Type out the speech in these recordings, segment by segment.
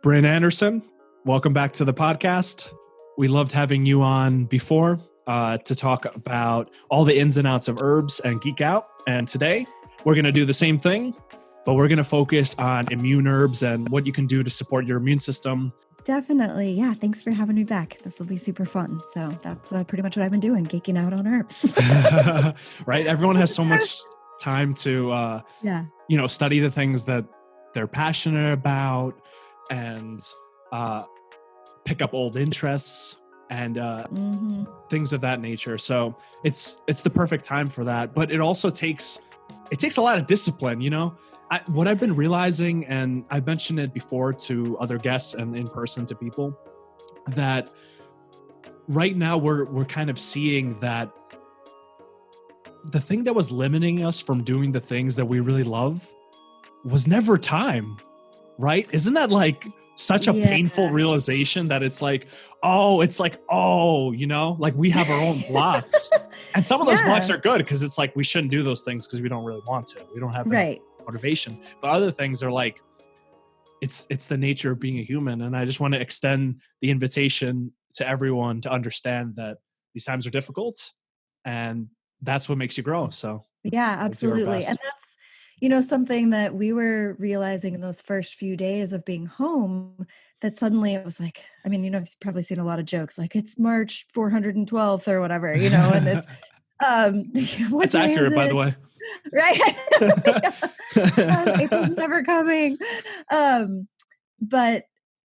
Brynn Anderson, welcome back to the podcast. We loved having you on before to talk about all the ins and outs of herbs and geek out. And today we're going to do the same thing, but we're going to focus on immune herbs and what you can do to support your immune system. Definitely. Yeah. Thanks for having me back. This will be super fun. So that's pretty much what I've been doing, geeking out on herbs. Right? Everyone has so much time to, study the things that they're passionate about and pick up old interests and things of that nature. So it's the perfect time for that. But it also takes a lot of discipline, you know? What I've been realizing, and I've mentioned it before to other guests and in person to people, that right now we're kind of seeing that the thing that was limiting us from doing the things that we really love was never time, right? Isn't that like such a painful realization that it's like, you know, like we have our own blocks. And some of those blocks are good because it's like we shouldn't do those things because we don't really want to. We don't have any motivation. But other things are like, it's the nature of being a human. And I just want to extend the invitation to everyone to understand that these times are difficult and that's what makes you grow. So yeah, absolutely. And that's, you know, something that we were realizing in those first few days of being home, that suddenly it was like, I mean, you know, I've probably seen a lot of jokes like it's March 412th or whatever, you know, and it's, it's accurate, by the way. Right. April's never coming. But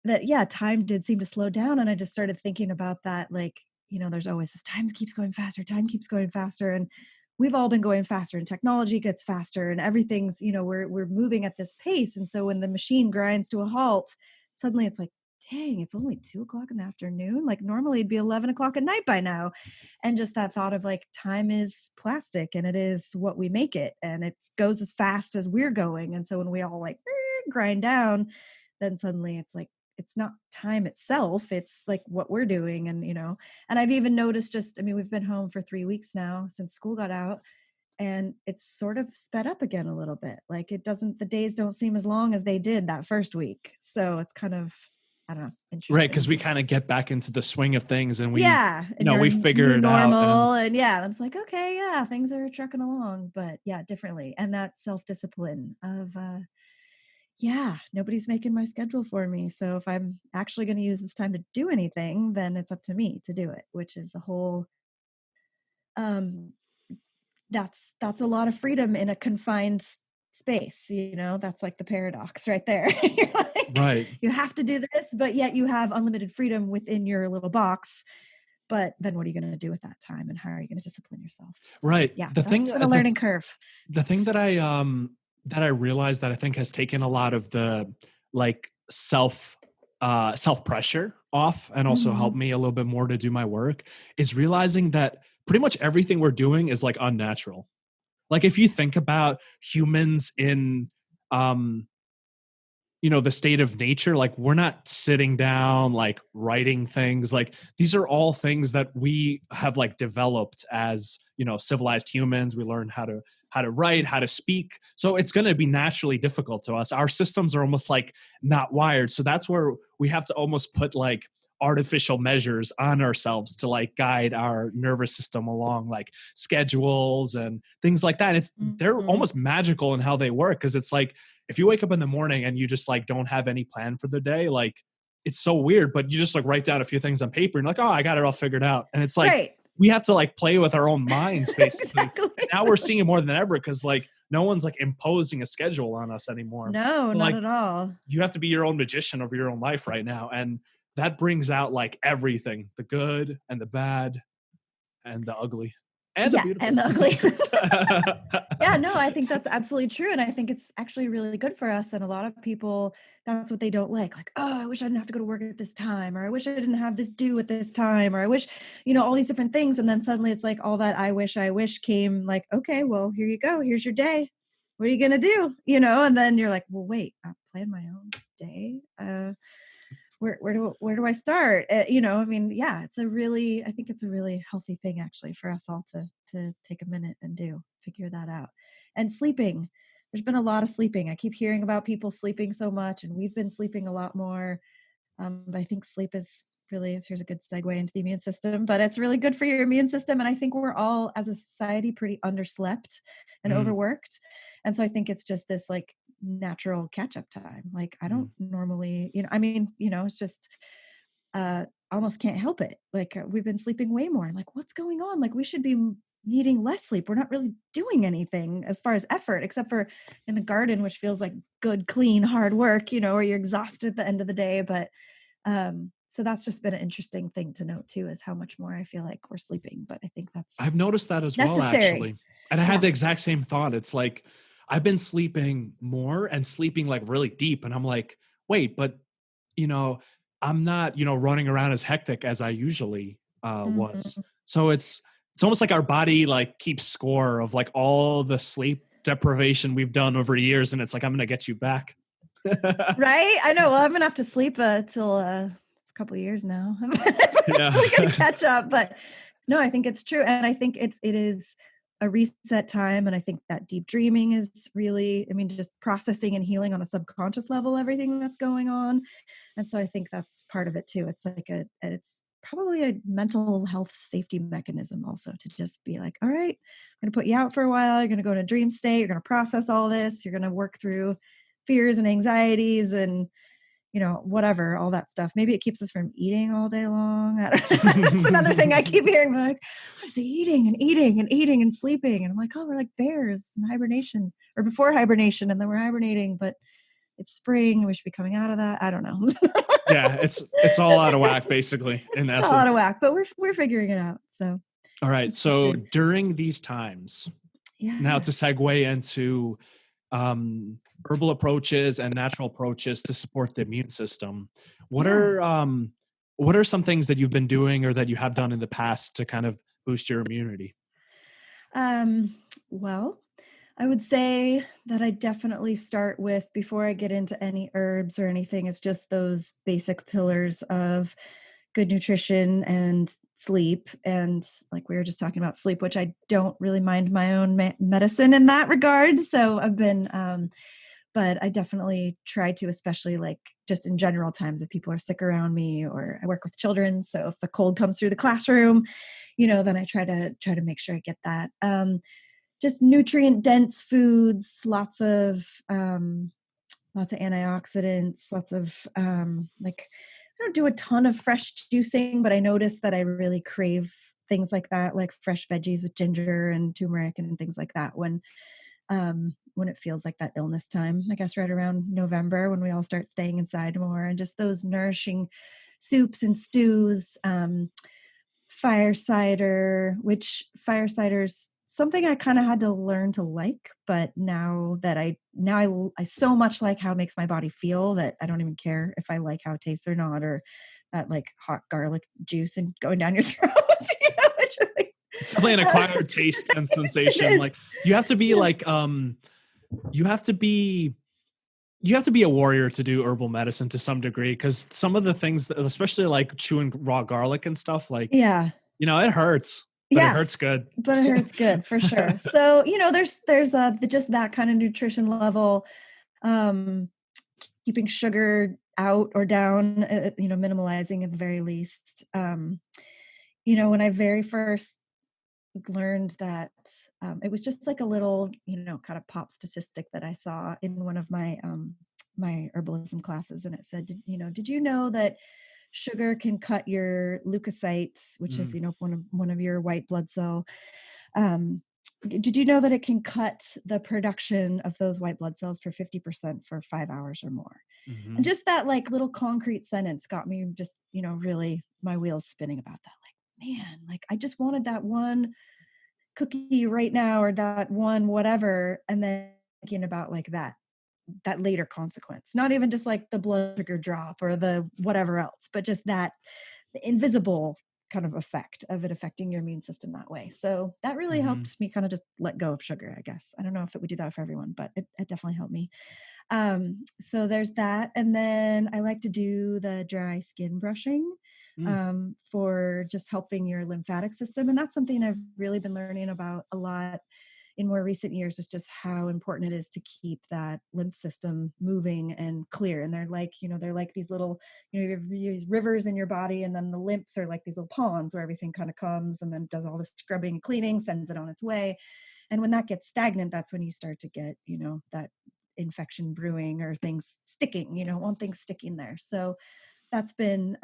that, time did seem to slow down. And I just started thinking about that. Like, you know, there's always this time keeps going faster. And we've all been going faster and technology gets faster and everything's, you know, we're moving at this pace. And so when the machine grinds to a halt, suddenly it's like, dang, it's only 2:00 in the afternoon. Like normally it'd be 11 o'clock at night by now. And just that thought of like, time is plastic and it is what we make it. And it goes as fast as we're going. And so when we all like grind down, then suddenly it's like, it's not time itself. It's like what we're doing. And, you know, and I've even noticed we've been home for 3 weeks now since school got out. And it's sort of sped up again a little bit. Like the days don't seem as long as they did that first week. So it's kind of, I don't know, interesting. Right, because we kind of get back into the swing of things and we figure it out. And it's like, okay, things are trucking along, but differently. And that self-discipline of, nobody's making my schedule for me. So if I'm actually going to use this time to do anything, then it's up to me to do it, which is the whole, that's a lot of freedom in a confined space. You know, that's like the paradox right there. You're like, right. You have to do this, but yet you have unlimited freedom within your little box. But then what are you going to do with that time and how are you going to discipline yourself? So, right. That's been a learning curve. The thing that I realized that I think has taken a lot of the like self pressure off and also helped me a little bit more to do my work is realizing that pretty much everything we're doing is like unnatural. Like if you think about humans in the state of nature, like we're not sitting down like writing things. Like these are all things that we have like developed as, you know, civilized humans. We learn how to write, how to speak. So it's going to be naturally difficult to us. Our systems are almost like not wired. So that's where we have to almost put like artificial measures on ourselves to like guide our nervous system along, like schedules and things like that. They're almost magical in how they work. Cause it's like, if you wake up in the morning and you just like don't have any plan for the day, like it's so weird, but you just like write down a few things on paper and like, oh, I got it all figured out. And it's like, we have to like play with our own minds basically. Exactly. Now we're seeing it more than ever because like no one's like imposing a schedule on us anymore. No, not at all. You have to be your own magician of your own life right now. And that brings out like everything, the good and the bad and the ugly. And the beautiful. And the ugly. No, I think that's absolutely true. And I think it's actually really good for us. And a lot of people, that's what they don't like. Like, oh, I wish I didn't have to go to work at this time, or I wish I didn't have this due at this time, or I wish, you know, all these different things. And then suddenly it's like all that I wish came like, okay, well, here you go. Here's your day. What are you going to do? You know? And then you're like, well, wait, I plan my own day. Where do I start? You know, I mean, I think it's a really healthy thing actually for us all to take a minute and figure that out. And sleeping, there's been a lot of sleeping. I keep hearing about people sleeping so much, and we've been sleeping a lot more. But I think sleep is really, here's a good segue into the immune system, but it's really good for your immune system. And I think we're all, as a society, pretty underslept and overworked. And so I think it's just this like natural catch-up time. Like I don't normally, it's just almost can't help it. Like we've been sleeping way more. I'm like, what's going on? Like we should be needing less sleep. We're not really doing anything as far as effort, except for in the garden, which feels like good, clean, hard work, where you're exhausted at the end of the day. But so that's just been an interesting thing to note too, is how much more I feel like we're sleeping. But I think that's I've noticed that as necessary. well, actually. And I had the exact same thought. It's like, I've been sleeping more and sleeping like really deep. And I'm like, wait, but I'm not, running around as hectic as I usually was. So it's almost like our body like keeps score of like all the sleep deprivation we've done over years. And it's like, I'm going to get you back. Right? I know. Well, I'm going to have to sleep till a couple of years now. I'm Yeah. going to catch up. But no, I think it's true. And I think it is a reset time. And I think that deep dreaming is really, just processing and healing on a subconscious level, everything that's going on. And so I think that's part of it too. It's like it's probably a mental health safety mechanism also, to just be like, all right, I'm going to put you out for a while. You're going to go in a dream state. You're going to process all this. You're going to work through fears and anxieties and whatever, all that stuff. Maybe it keeps us from eating all day long. I don't know. That's another thing I keep hearing, like, we're just eating and eating and eating and sleeping. And I'm like, oh, we're like bears in hibernation, or before hibernation, and then we're hibernating, but it's spring and we should be coming out of that. I don't know. Yeah, it's all out of whack, basically, in essence. All out of whack, but we're figuring it out. So all right. So during these times, now to segue into herbal approaches and natural approaches to support the immune system, what are some things that you've been doing or that you have done in the past to kind of boost your immunity? Well, I would say that I definitely start with, before I get into any herbs or anything, is just those basic pillars of good nutrition and sleep. And like we were just talking about sleep, which I don't really mind my own medicine in that regard. So I've been, but I definitely try to, especially like just in general times, if people are sick around me, or I work with children. So if the cold comes through the classroom, then I try to make sure I get that. Just nutrient dense foods, lots of antioxidants, lots of like, I don't do a ton of fresh juicing, but I notice that I really crave things like that, like fresh veggies with ginger and turmeric and things like that when it feels like that illness time, I guess right around November, when we all start staying inside more, and just those nourishing soups and stews, fire cider, which fire cider's something I kind of had to learn to like, but now I so much like how it makes my body feel that I don't even care if I like how it tastes or not, or that like hot garlic juice and going down your throat. It's definitely an acquired taste and sensation. Like you have to be like, you have to be a warrior to do herbal medicine to some degree, because some of the things, especially like chewing raw garlic and stuff, like, it hurts. But it hurts good. But it hurts good for sure. So, there's just that kind of nutrition level, keeping sugar out or down, minimalizing at the very least. When I very first learned that, it was just like a little, kind of pop statistic that I saw in one of my my herbalism classes, and it said, did you know that sugar can cut your leukocytes, which is one of your white blood cell. Did you know that it can cut the production of those white blood cells for 50% for 5 hours or more? And just that like little concrete sentence got me just, really my wheels spinning about that. Like, man, like I just wanted that one cookie right now, or that one whatever, and then thinking about like that later consequence, not even just like the blood sugar drop or the whatever else, but just that invisible kind of effect of it affecting your immune system that way. So that really helps me kind of just let go of sugar, I guess. I don't know if it would do that for everyone, but it definitely helped me. So there's that. And then I like to do the dry skin brushing for just helping your lymphatic system. And that's something I've really been learning about a lot, in more recent years is just how important it is to keep that lymph system moving and clear. And they're like, they're like these little, you have these rivers in your body, and then the lymphs are like these little ponds where everything kind of comes and then does all this scrubbing and cleaning, sends it on its way. And when that gets stagnant, that's when you start to get, that infection brewing or things sticking, want things sticking there. So that's been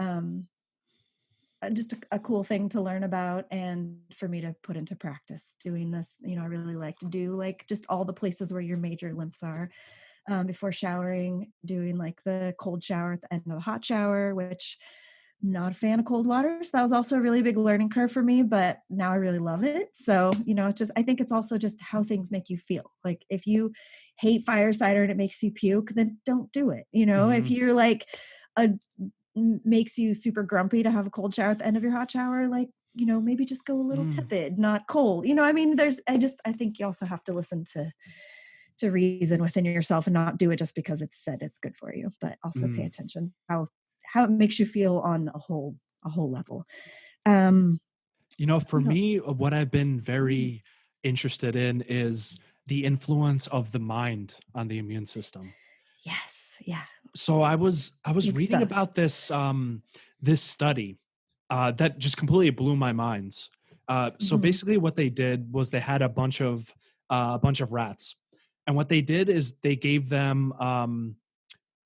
just a cool thing to learn about, and for me to put into practice doing this. I really like to do like just all the places where your major lymphs are before showering, doing like the cold shower at the end of the hot shower, which I'm not a fan of cold water. So that was also a really big learning curve for me, but now I really love it. So, it's just, I think it's also just how things make you feel. Like if you hate fire cider and it makes you puke, then don't do it. If you're like makes you super grumpy to have a cold shower at the end of your hot shower, like, maybe just go a little tepid, not cold. I think you also have to listen to reason within yourself and not do it just because it's said it's good for you, but also pay attention how it makes you feel on a whole level. For me, what I've been very interested in is the influence of the mind on the immune system. Yes. Yeah. So I was reading about this this study that just completely blew my mind. So basically, what they did was they had a bunch of rats, and what they did is they gave them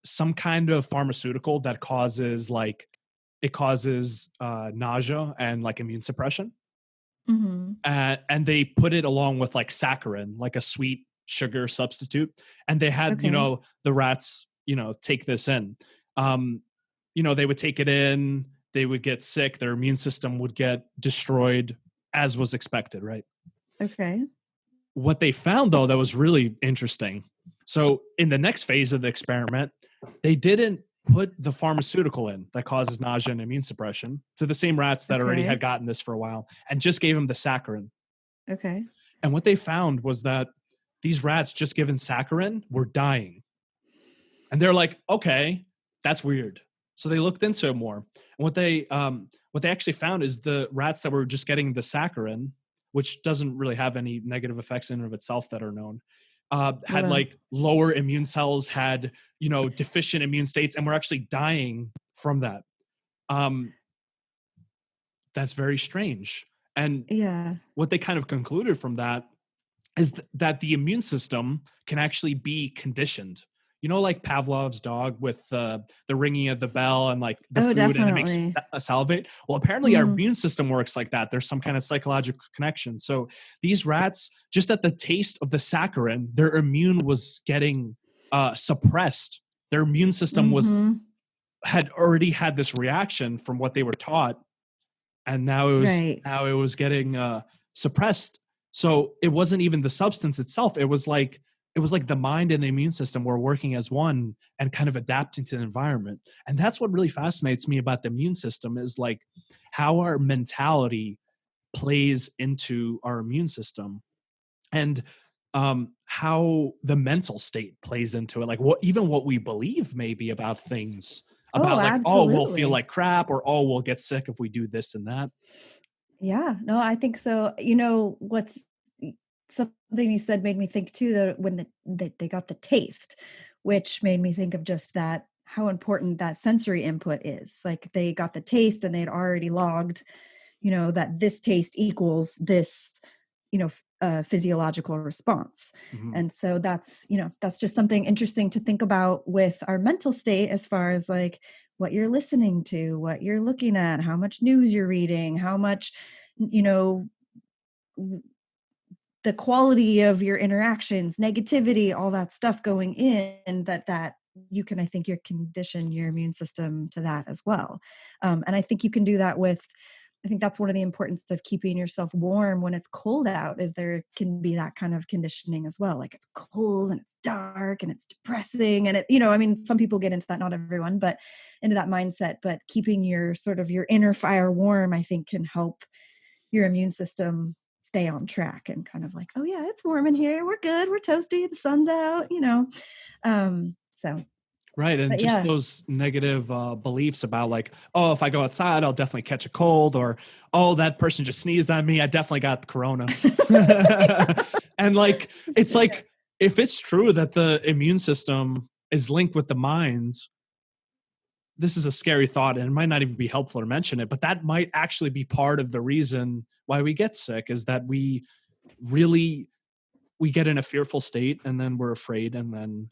some kind of pharmaceutical that causes nausea and like immune suppression. And they put it along with like saccharin, like a sweet sugar substitute. And they had, the rats, take this in. They would take it in, they would get sick, their immune system would get destroyed, as was expected, right? Okay. What they found, though, that was really interesting. So in the next phase of the experiment, they didn't put the pharmaceutical in that causes nausea and immune suppression to the same rats that already had gotten this for a while, and just gave them the saccharin. Okay. And what they found was that these rats just given saccharin were dying. And they're like, okay, that's weird. So they looked into it more. And what they actually found is the rats that were just getting the saccharin, which doesn't really have any negative effects in and of itself that are known, had like lower immune cells, had, deficient immune states, and were actually dying from that. That's very strange. And what they kind of concluded from that is that the immune system can actually be conditioned. Like Pavlov's dog with the ringing of the bell and like the food, definitely. And it makes you salivate. Well, apparently our immune system works like that. There's some kind of psychological connection. So these rats, just at the taste of the saccharin, their immune was getting suppressed. Their immune system had already had this reaction from what they were taught, and now it was getting suppressed. So it wasn't even the substance itself. It was like the mind and the immune system were working as one and kind of adapting to the environment. And that's what really fascinates me about the immune system, is like how our mentality plays into our immune system, and how the mental state plays into it. Like what we believe maybe about things, about like, absolutely. Oh, we'll feel like crap, or, oh, we'll get sick if we do this and that. Yeah, no, I think so. What's something you said made me think too, that when they got the taste, which made me think of just that, how important that sensory input is. Like they got the taste and they'd already logged, that this taste equals this, physiological response. And so that's just something interesting to think about with our mental state, as far as like what you're listening to, what you're looking at, how much news you're reading, how much, the quality of your interactions, negativity, all that stuff going in, that you can, I think, you condition your immune system to that as well. And I think you can do that I think that's one of the importance of keeping yourself warm when it's cold out, is there can be that kind of conditioning as well. Like it's cold and it's dark and it's depressing. And some people get into that, not everyone, but into that mindset. But keeping your sort of your inner fire warm, I think, can help your immune system stay on track and kind of like, oh yeah, it's warm in here. We're good. We're toasty. The sun's out, So Right. And But just yeah. those negative beliefs about like, oh, if I go outside, I'll definitely catch a cold, or, oh, that person just sneezed on me, I definitely got the corona. And like, it's like, if it's true that the immune system is linked with the mind, this is a scary thought, and it might not even be helpful to mention it, but that might actually be part of the reason why we get sick, is that we get in a fearful state, and then we're afraid, and then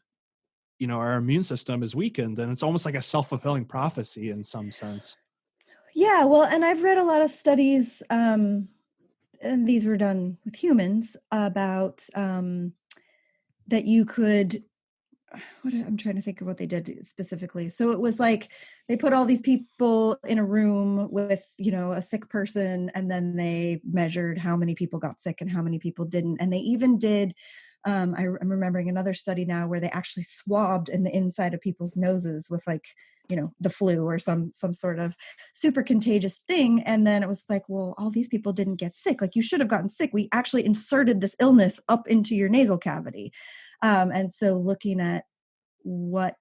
our immune system is weakened, and it's almost like a self-fulfilling prophecy in some sense. Yeah, well, and I've read a lot of studies, and these were done with humans, about that you could, I'm trying to think of what they did specifically. So it was like they put all these people in a room with, a sick person, and then they measured how many people got sick and how many people didn't. And they even did, I'm remembering another study now where they actually swabbed in the inside of people's noses with like, the flu or some sort of super contagious thing. And then it was like, well, all these people didn't get sick. Like, you should have gotten sick. We actually inserted this illness up into your nasal cavity. And so looking at what,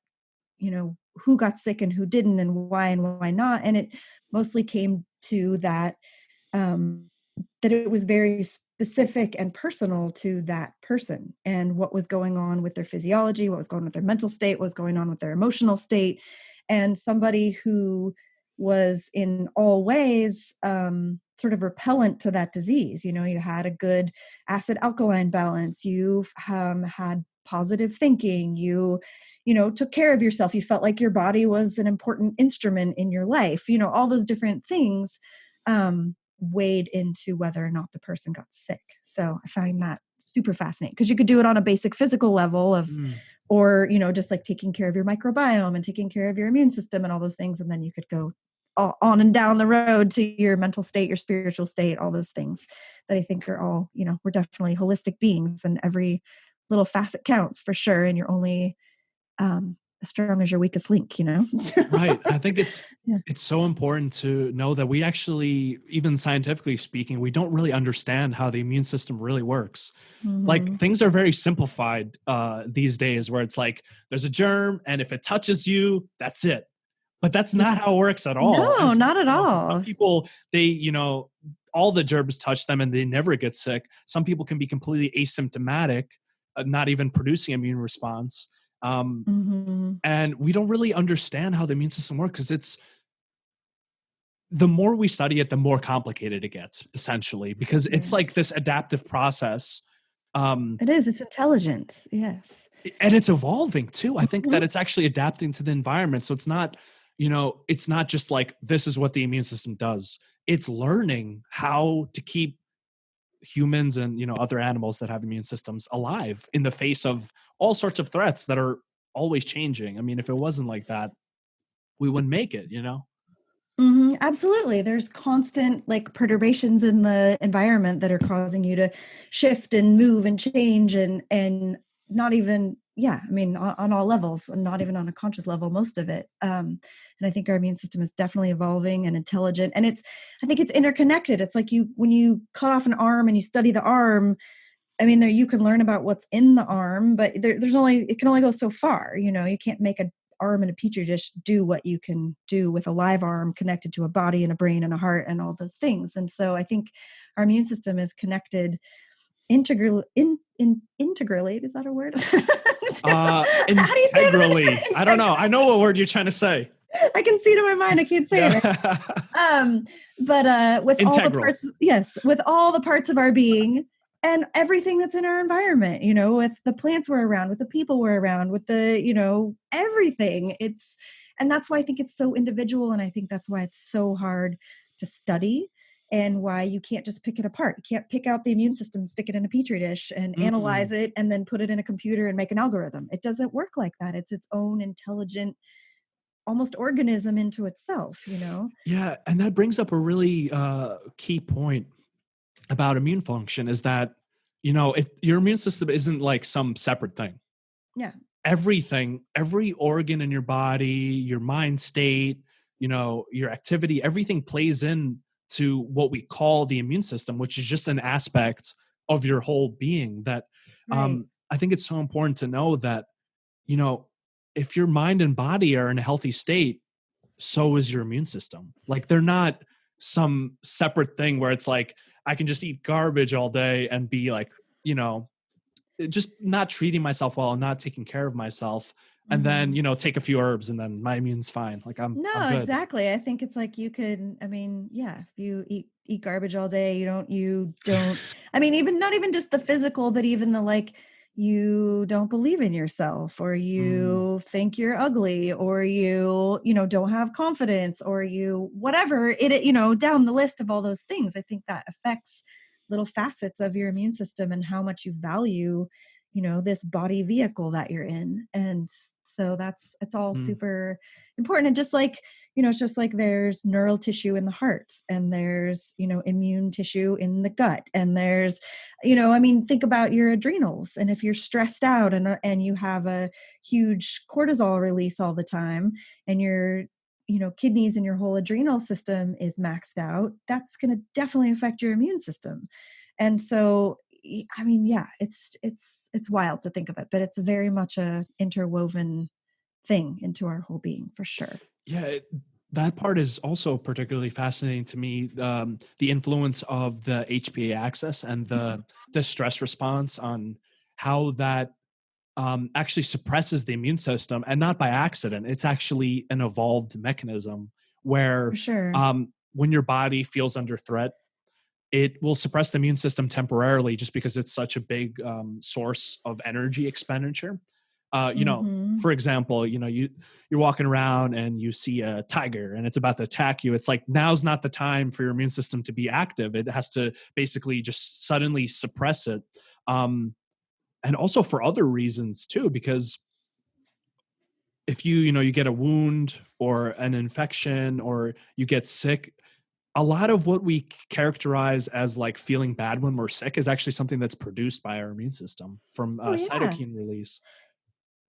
who got sick and who didn't, and why not. And it mostly came to that, that it was very specific and personal to that person and what was going on with their physiology, what was going on with their mental state, what was going on with their emotional state. And somebody who was in all ways sort of repellent to that disease. You had a good acid alkaline balance. You've had positive thinking. You took care of yourself. You felt like your body was an important instrument in your life. All those different things weighed into whether or not the person got sick. So I find that super fascinating, because you could do it on a basic physical level of, or, just like taking care of your microbiome and taking care of your immune system and all those things. And then you could go on and down the road to your mental state, your spiritual state, all those things that I think are all, we're definitely holistic beings, and every little facet counts for sure. And you're only as strong as your weakest link, Right. I think it's so important to know that we actually, even scientifically speaking, we don't really understand how the immune system really works. Mm-hmm. Like, things are very simplified these days, where it's like, there's a germ, and if it touches you, that's it. But that's not how it works at all. No, not at all. Some people, they, all the germs touch them and they never get sick. Some people can be completely asymptomatic, not even producing immune response. And we don't really understand how the immune system works, because the more we study it, the more complicated it gets, essentially, because it's like this adaptive process. It is. It's intelligent. Yes. And it's evolving too. I think that it's actually adapting to the environment. So it's not, it's not just like, this is what the immune system does. It's learning how to keep humans and, other animals that have immune systems alive in the face of all sorts of threats that are always changing. I mean, if it wasn't like that, we wouldn't make it, Absolutely. There's constant like perturbations in the environment that are causing you to shift and move and change, and not even, I mean, on all levels, and not even on a conscious level, most of it. And I think our immune system is definitely evolving and intelligent, and I think it's interconnected. It's like when you cut off an arm and you study the arm, I mean, there you can learn about what's in the arm, but it can only go so far. You can't make an arm in a petri dish do what you can do with a live arm connected to a body and a brain and a heart and all those things. And so I think our immune system is connected integrally. Integrally, is that a word? How do you say it? I don't know. I know what word you're trying to say. I can see it in my mind. I can't say it. But with all the parts, with all the parts of our being, and everything that's in our environment, with the plants we're around, with the people we're around, with the, everything. And that's why I think it's so individual. And I think that's why it's so hard to study, and why you can't just pick it apart. You can't pick out the immune system and stick it in a petri dish and analyze it and then put it in a computer and make an algorithm. It doesn't work like that. It's its own intelligent, almost organism into itself, Yeah. And that brings up a really key point about immune function, is that, your immune system isn't like some separate thing. Yeah. Everything, every organ in your body, your mind state, your activity, everything plays in to what we call the immune system, which is just an aspect of your whole being. That I think it's so important to know that, if your mind and body are in a healthy state, so is your immune system. Like they're not some separate thing where it's like, I can just eat garbage all day and be like, you know, just not treating myself well and not taking care of myself. And then, Mhm. you know, take a few herbs and then my immune's fine. Like I'm No, good. exactly. I think it's like you could, I mean, yeah, if you eat garbage all day, you don't I mean, even not even just the physical, but even the like you don't believe in yourself, or Mm, you think you're ugly, or you don't have confidence, or you whatever down the list of all those things. I think that affects little facets of your immune system and how much you value this body vehicle that you're in. And so it's all mm, super important. And just like it's just like there's neural tissue in the heart, and there's immune tissue in the gut, and there's I mean, think about your adrenals. And if you're stressed out and you have a huge cortisol release all the time, and your kidneys and your whole adrenal system is maxed out, that's going to definitely affect your immune system. And so I mean, yeah, it's wild to think of it, but it's very much a interwoven thing into our whole being, for sure. yeah, that part is also particularly fascinating to me. The influence of the HPA axis and the stress response on how that actually suppresses the immune system, and not by accident. It's actually an evolved mechanism For where sure. when your body feels under threat, it will suppress the immune system temporarily just because it's such a big source of energy expenditure. You know, Mhm. for example, you know, you're walking around and you see a tiger and it's about to attack you. It's like, now's not the time for your immune system to be active. It has to basically just suddenly suppress it. And also for other reasons too, because if you get a wound or an infection or you get sick, a lot of what we characterize as like feeling bad when we're sick is actually something that's produced by our immune system from Oh, yeah. cytokine release.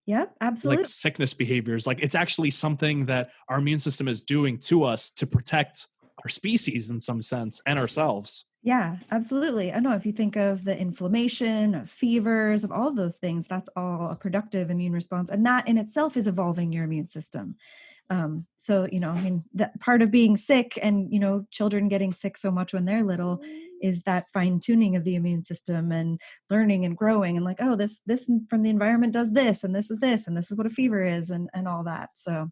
Yep, Like absolutely. sickness behaviors, like it's actually something that our immune system is doing to us to protect our species in some sense and ourselves. Yeah, absolutely. I know, if you think of the inflammation, of fevers, of all of those things, that's all a productive immune response. And that in itself is evolving your immune system. So, I mean, that part of being sick, and, children getting sick so much when they're little, is that fine tuning of the immune system and learning and growing, and like, oh, this from the environment does this, and this is what a fever is, and all that. So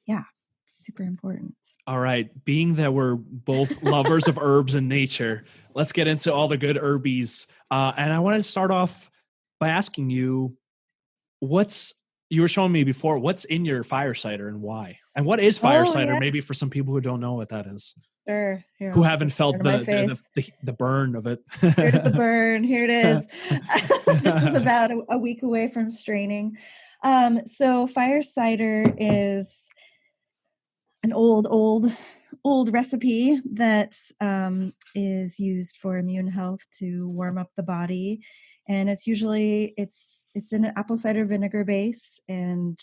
yeah, super important. All right, being that we're both lovers of herbs and nature, let's get into all the good herbies. And I want to start off by asking you, what's you were showing me before, what's in your fire cider and why? And what is fire Oh cider? yeah, Maybe for some people who don't know what that is, sure. Here, who I'll put haven't this in felt front of my the face. the burn of it. Here's the burn. Here it is. This is about a week away from straining. So fire cider is an old recipe that is used for immune health, to warm up the body. And it's an apple cider vinegar base. And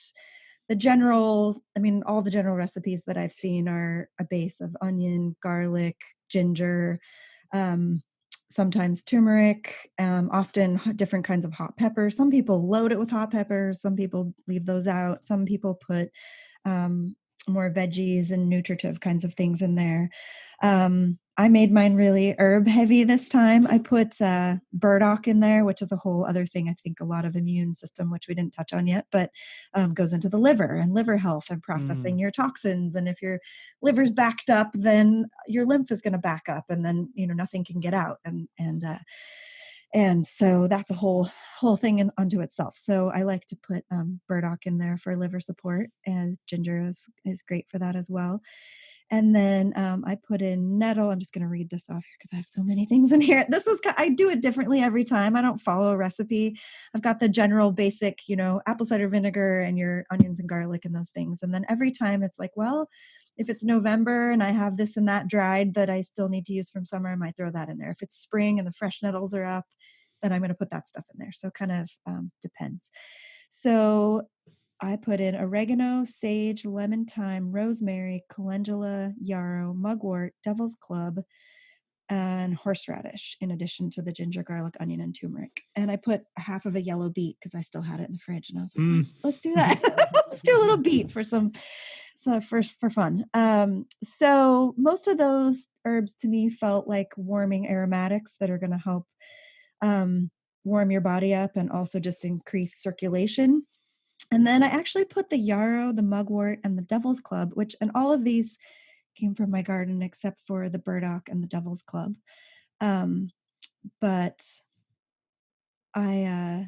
all the general recipes that I've seen are a base of onion, garlic, ginger, um, sometimes turmeric, often different kinds of hot peppers. Some people load it with hot peppers, some people leave those out, some people put um, more veggies and nutritive kinds of things in there. I made mine really herb heavy this time. I put burdock in there, which is a whole other thing. I think a lot of immune system, which we didn't touch on yet, but goes into the liver and liver health and processing Mm. your toxins. And if your liver's backed up, then your lymph is going to back up, and then nothing can get out. And so that's a whole thing unto itself. So I like to put burdock in there for liver support, and ginger is great for that as well. And then I put in nettle. I'm just going to read this off here because I have so many things in here. I do it differently every time. I don't follow a recipe. I've got the general basic, apple cider vinegar and your onions and garlic and those things. And then every time it's like, well, if it's November and I have this and that dried that I still need to use from summer, I might throw that in there. If it's spring and the fresh nettles are up, then I'm going to put that stuff in there. So kind of depends. So I put in oregano, sage, lemon thyme, rosemary, calendula, yarrow, mugwort, devil's club, and horseradish in addition to the ginger, garlic, onion, and turmeric. And I put half of a yellow beet because I still had it in the fridge, and I was like, let's do that. Let's do a little beet for for fun. So most of those herbs to me felt like warming aromatics that are going to help warm your body up and also just increase circulation. And then I actually put the yarrow, the mugwort, and the devil's club, and all of these came from my garden except for the burdock and the devil's club. But I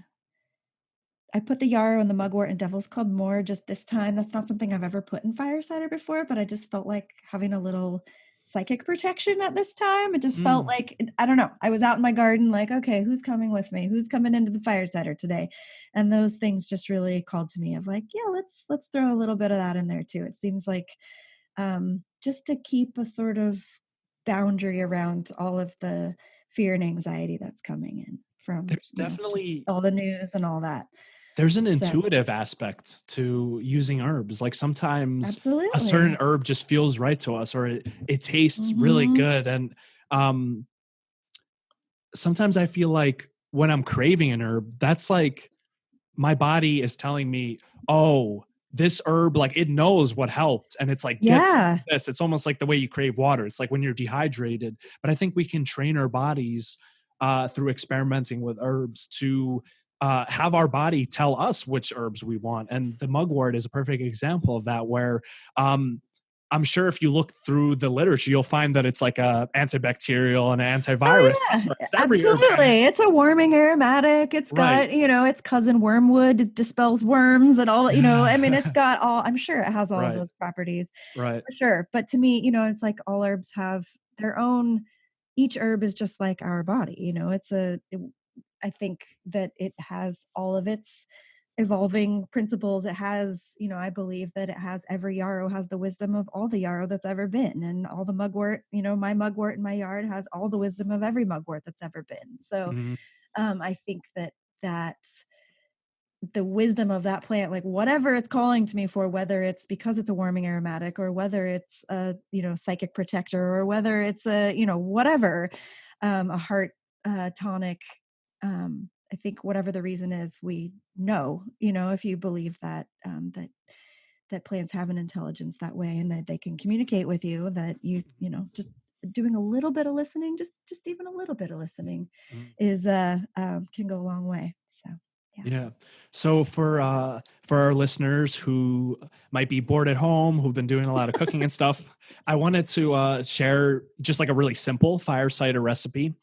put the yarrow and the mugwort and devil's club more just this time. That's not something I've ever put in fire cider before, but I just felt like having a little psychic protection at this time. It just felt like, I don't know, I was out in my garden like, okay, who's coming with me? Who's coming into the fire cider today? And those things just really called to me of like, yeah, let's throw a little bit of that in there too. It seems like just to keep a sort of boundary around all of the fear and anxiety that's coming in from definitely all the news and all that. There's an intuitive aspect to using herbs. Like sometimes Absolutely. a certain herb just feels right to us, or it tastes really good. And sometimes I feel like when I'm craving an herb, that's like my body is telling me, oh, this herb, like it knows what helped. And it's like, get this. It's almost like the way you crave water. It's like when you're dehydrated. But I think we can train our bodies through experimenting with herbs to have our body tell us which herbs we want. And the mugwort is a perfect example of that, where I'm sure if you look through the literature, you'll find that it's like a antibacterial and an antivirus. Oh, yeah. Absolutely. It's a warming aromatic. It's got, its cousin wormwood. It dispels worms and all, I mean, it's got all, I'm sure it has all of those properties. Right. For sure. But to me, it's like all herbs have their own, each herb is just like our body, I think that it has all of its evolving principles. It has, I believe that it has, every yarrow has the wisdom of all the yarrow that's ever been, and all the mugwort, my mugwort in my yard has all the wisdom of every mugwort that's ever been. So I think that the wisdom of that plant, like whatever it's calling to me for, whether it's because it's a warming aromatic, or whether it's a, psychic protector, or whether it's a, whatever, a heart tonic, I think whatever the reason is, we know, if you believe that, that plants have an intelligence that way, and that they can communicate with you, that just doing a little bit of listening, just even a little bit of listening is, can go a long way. So, yeah. So for our listeners who might be bored at home, who've been doing a lot of cooking and stuff, I wanted to share just like a really simple fire cider recipe.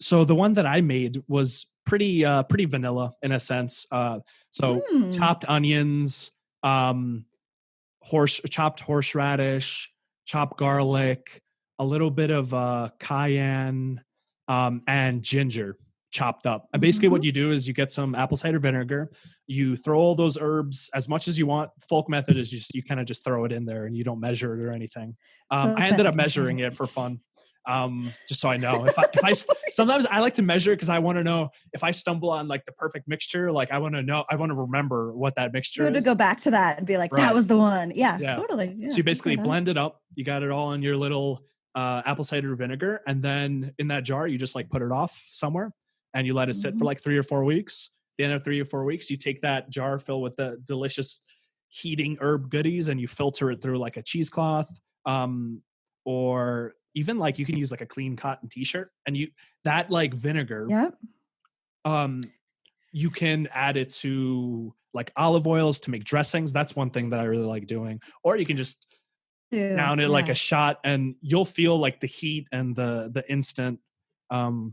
So the one that I made was pretty vanilla in a sense. Chopped onions, chopped horseradish, chopped garlic, a little bit of cayenne, and ginger chopped up. And basically what you do is you get some apple cider vinegar, you throw all those herbs as much as you want. Folk method is you kind of just throw it in there and you don't measure it or anything. I ended up measuring it for fun. Just so I know if I sometimes I like to measure because I want to know if I stumble on like the perfect mixture, like I want to remember what that mixture is. To go back to that and be like, that was the one. Yeah. Totally. Yeah, so you basically blend it up. You got it all in your little apple cider vinegar. And then in that jar, you just like put it off somewhere and you let it sit for like 3 or 4 weeks. At the end of 3 or 4 weeks, you take that jar filled with the delicious heating herb goodies and you filter it through like a cheesecloth, or even like you can use like a clean cotton t-shirt, and that like vinegar, you can add it to like olive oils to make dressings. That's one thing that I really like doing. Or you can just down it like a shot, and you'll feel like the heat and the instant, the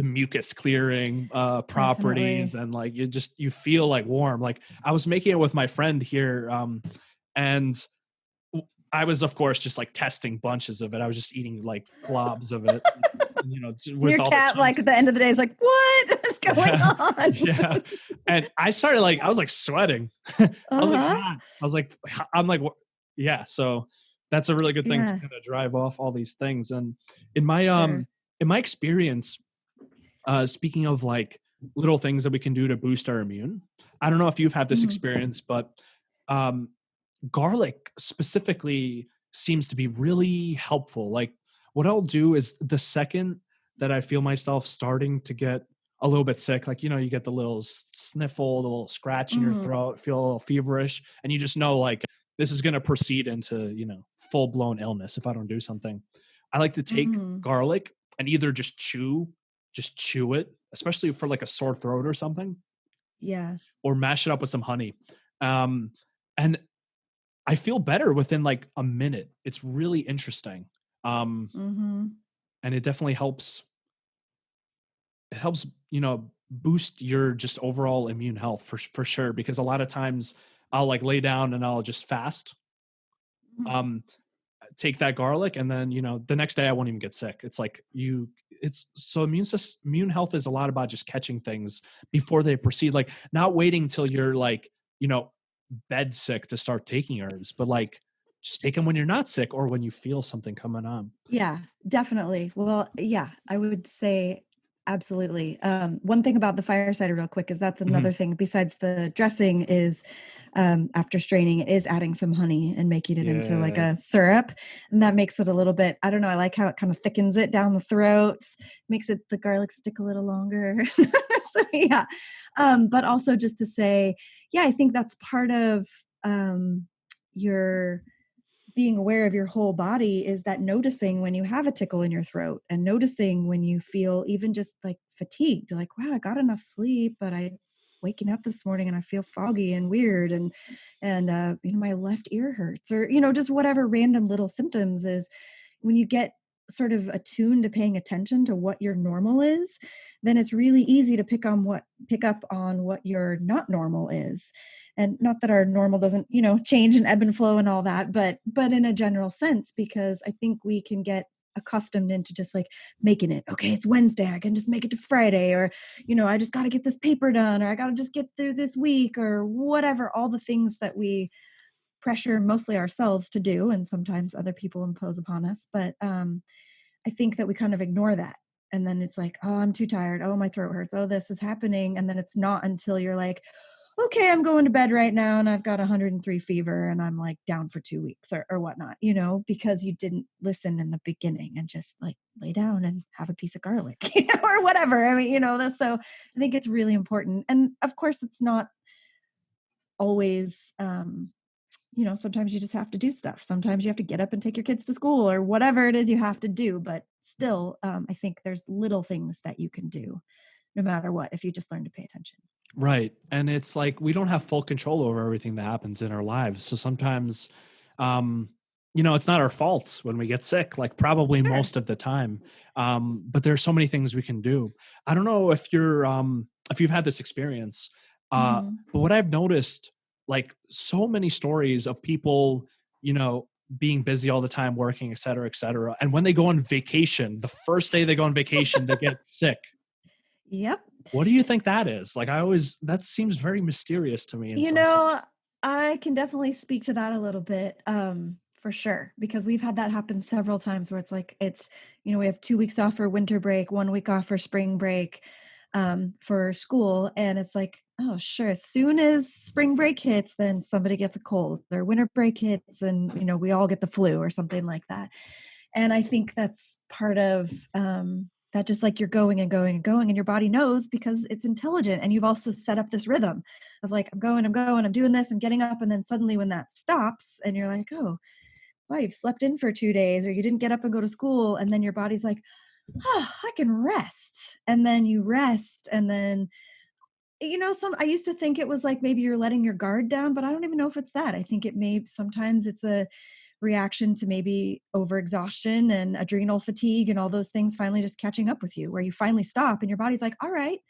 mucus clearing properties. Definitely. And like you feel like warm. Like I was making it with my friend here, and I was, of course, just like testing bunches of it. I was just eating like globs of it. With your cat, like at the end of the day, is like, "What is going on?" Yeah, and I started I was like sweating. I was like, hot. I'm like, yeah. So that's a really good thing to kind of drive off all these things. And in my experience, speaking of like little things that we can do to boost our immune, I don't know if you've had this experience, but garlic specifically seems to be really helpful. Like what I'll do is the second that I feel myself starting to get a little bit sick, like, you know, you get the little sniffle, the little scratch in your throat, feel a little feverish, and you just know like this is going to proceed into, you know, full blown illness if I don't do something. I like to take garlic and either just chew it, especially for like a sore throat or something. Yeah. Or mash it up with some honey. And I feel better within like a minute. It's really interesting. And it definitely helps. It helps, you know, boost your just overall immune health for sure. Because a lot of times I'll like lay down and I'll just fast. Take that garlic, and then, you know, the next day I won't even get sick. It's like it's so immune health is a lot about just catching things before they proceed, like not waiting till you're like, you know, bed sick to start taking herbs, but like just take them when you're not sick or when you feel something coming on. Yeah, definitely. Well, yeah, I would say absolutely. One thing about the fire cider real quick is that's another thing besides the dressing is after straining, it is adding some honey and making it into like a syrup. And that makes it a little bit, I don't know, I like how it kind of thickens it down the throat, makes it the garlic stick a little longer. So yeah. But also just to say, yeah, I think that's part of your being aware of your whole body is that noticing when you have a tickle in your throat and noticing when you feel even just like fatigued, like, wow, I got enough sleep, but I waking up this morning and I feel foggy and weird and you know, my left ear hurts, or, you know, just whatever random little symptoms is. When you get sort of attuned to paying attention to what your normal is, then it's really easy to pick up on what your not normal is. And not that our normal doesn't, you know, change and ebb and flow and all that, but in a general sense, because I think we can get accustomed into just like making it, okay, it's Wednesday, I can just make it to Friday, or, you know, I just got to get this paper done, or I got to just get through this week, or whatever, all the things that we pressure mostly ourselves to do, and sometimes other people impose upon us. But I think that we kind of ignore that. And then it's like, oh, I'm too tired. Oh, my throat hurts. Oh, this is happening. And then it's not until you're like, okay, I'm going to bed right now and I've got 103 fever and I'm like down for 2 weeks or whatnot, you know, because you didn't listen in the beginning and just like lay down and have a piece of garlic, you know, or whatever. I mean, you know, so I think it's really important. And of course, it's not always, you know, sometimes you just have to do stuff. Sometimes you have to get up and take your kids to school or whatever it is you have to do. But still, I think there's little things that you can do no matter what, if you just learn to pay attention. Right. And it's like we don't have full control over everything that happens in our lives. So sometimes, you know, it's not our fault when we get sick, like probably most of the time. But there's so many things we can do. I don't know if if you've had this experience, but what I've noticed, like so many stories of people, you know, being busy all the time, working, et cetera, et cetera. And when they go on vacation, the first day they go on vacation, they get sick. Yep. What do you think that is? Like that seems very mysterious to me in some sense. I can definitely speak to that a little bit, for sure, because we've had that happen several times where it's, you know, we have 2 weeks off for winter break, 1 week off for spring break, for school. And it's like, oh, sure. As soon as spring break hits, then somebody gets a cold, or winter break hits and, you know, we all get the flu or something like that. And I think that's part of, that, just like you're going and going and going and your body knows because it's intelligent. And you've also set up this rhythm of like, I'm going, I'm doing this, I'm getting up. And then suddenly when that stops and you're like, oh, well, you've slept in for 2 days or you didn't get up and go to school. And then your body's like, oh, I can rest. And then you rest. And then, you know, I used to think it was like maybe you're letting your guard down, but I don't even know if it's that. I think sometimes it's a reaction to maybe overexhaustion and adrenal fatigue and all those things finally just catching up with you, where you finally stop and your body's like, all right,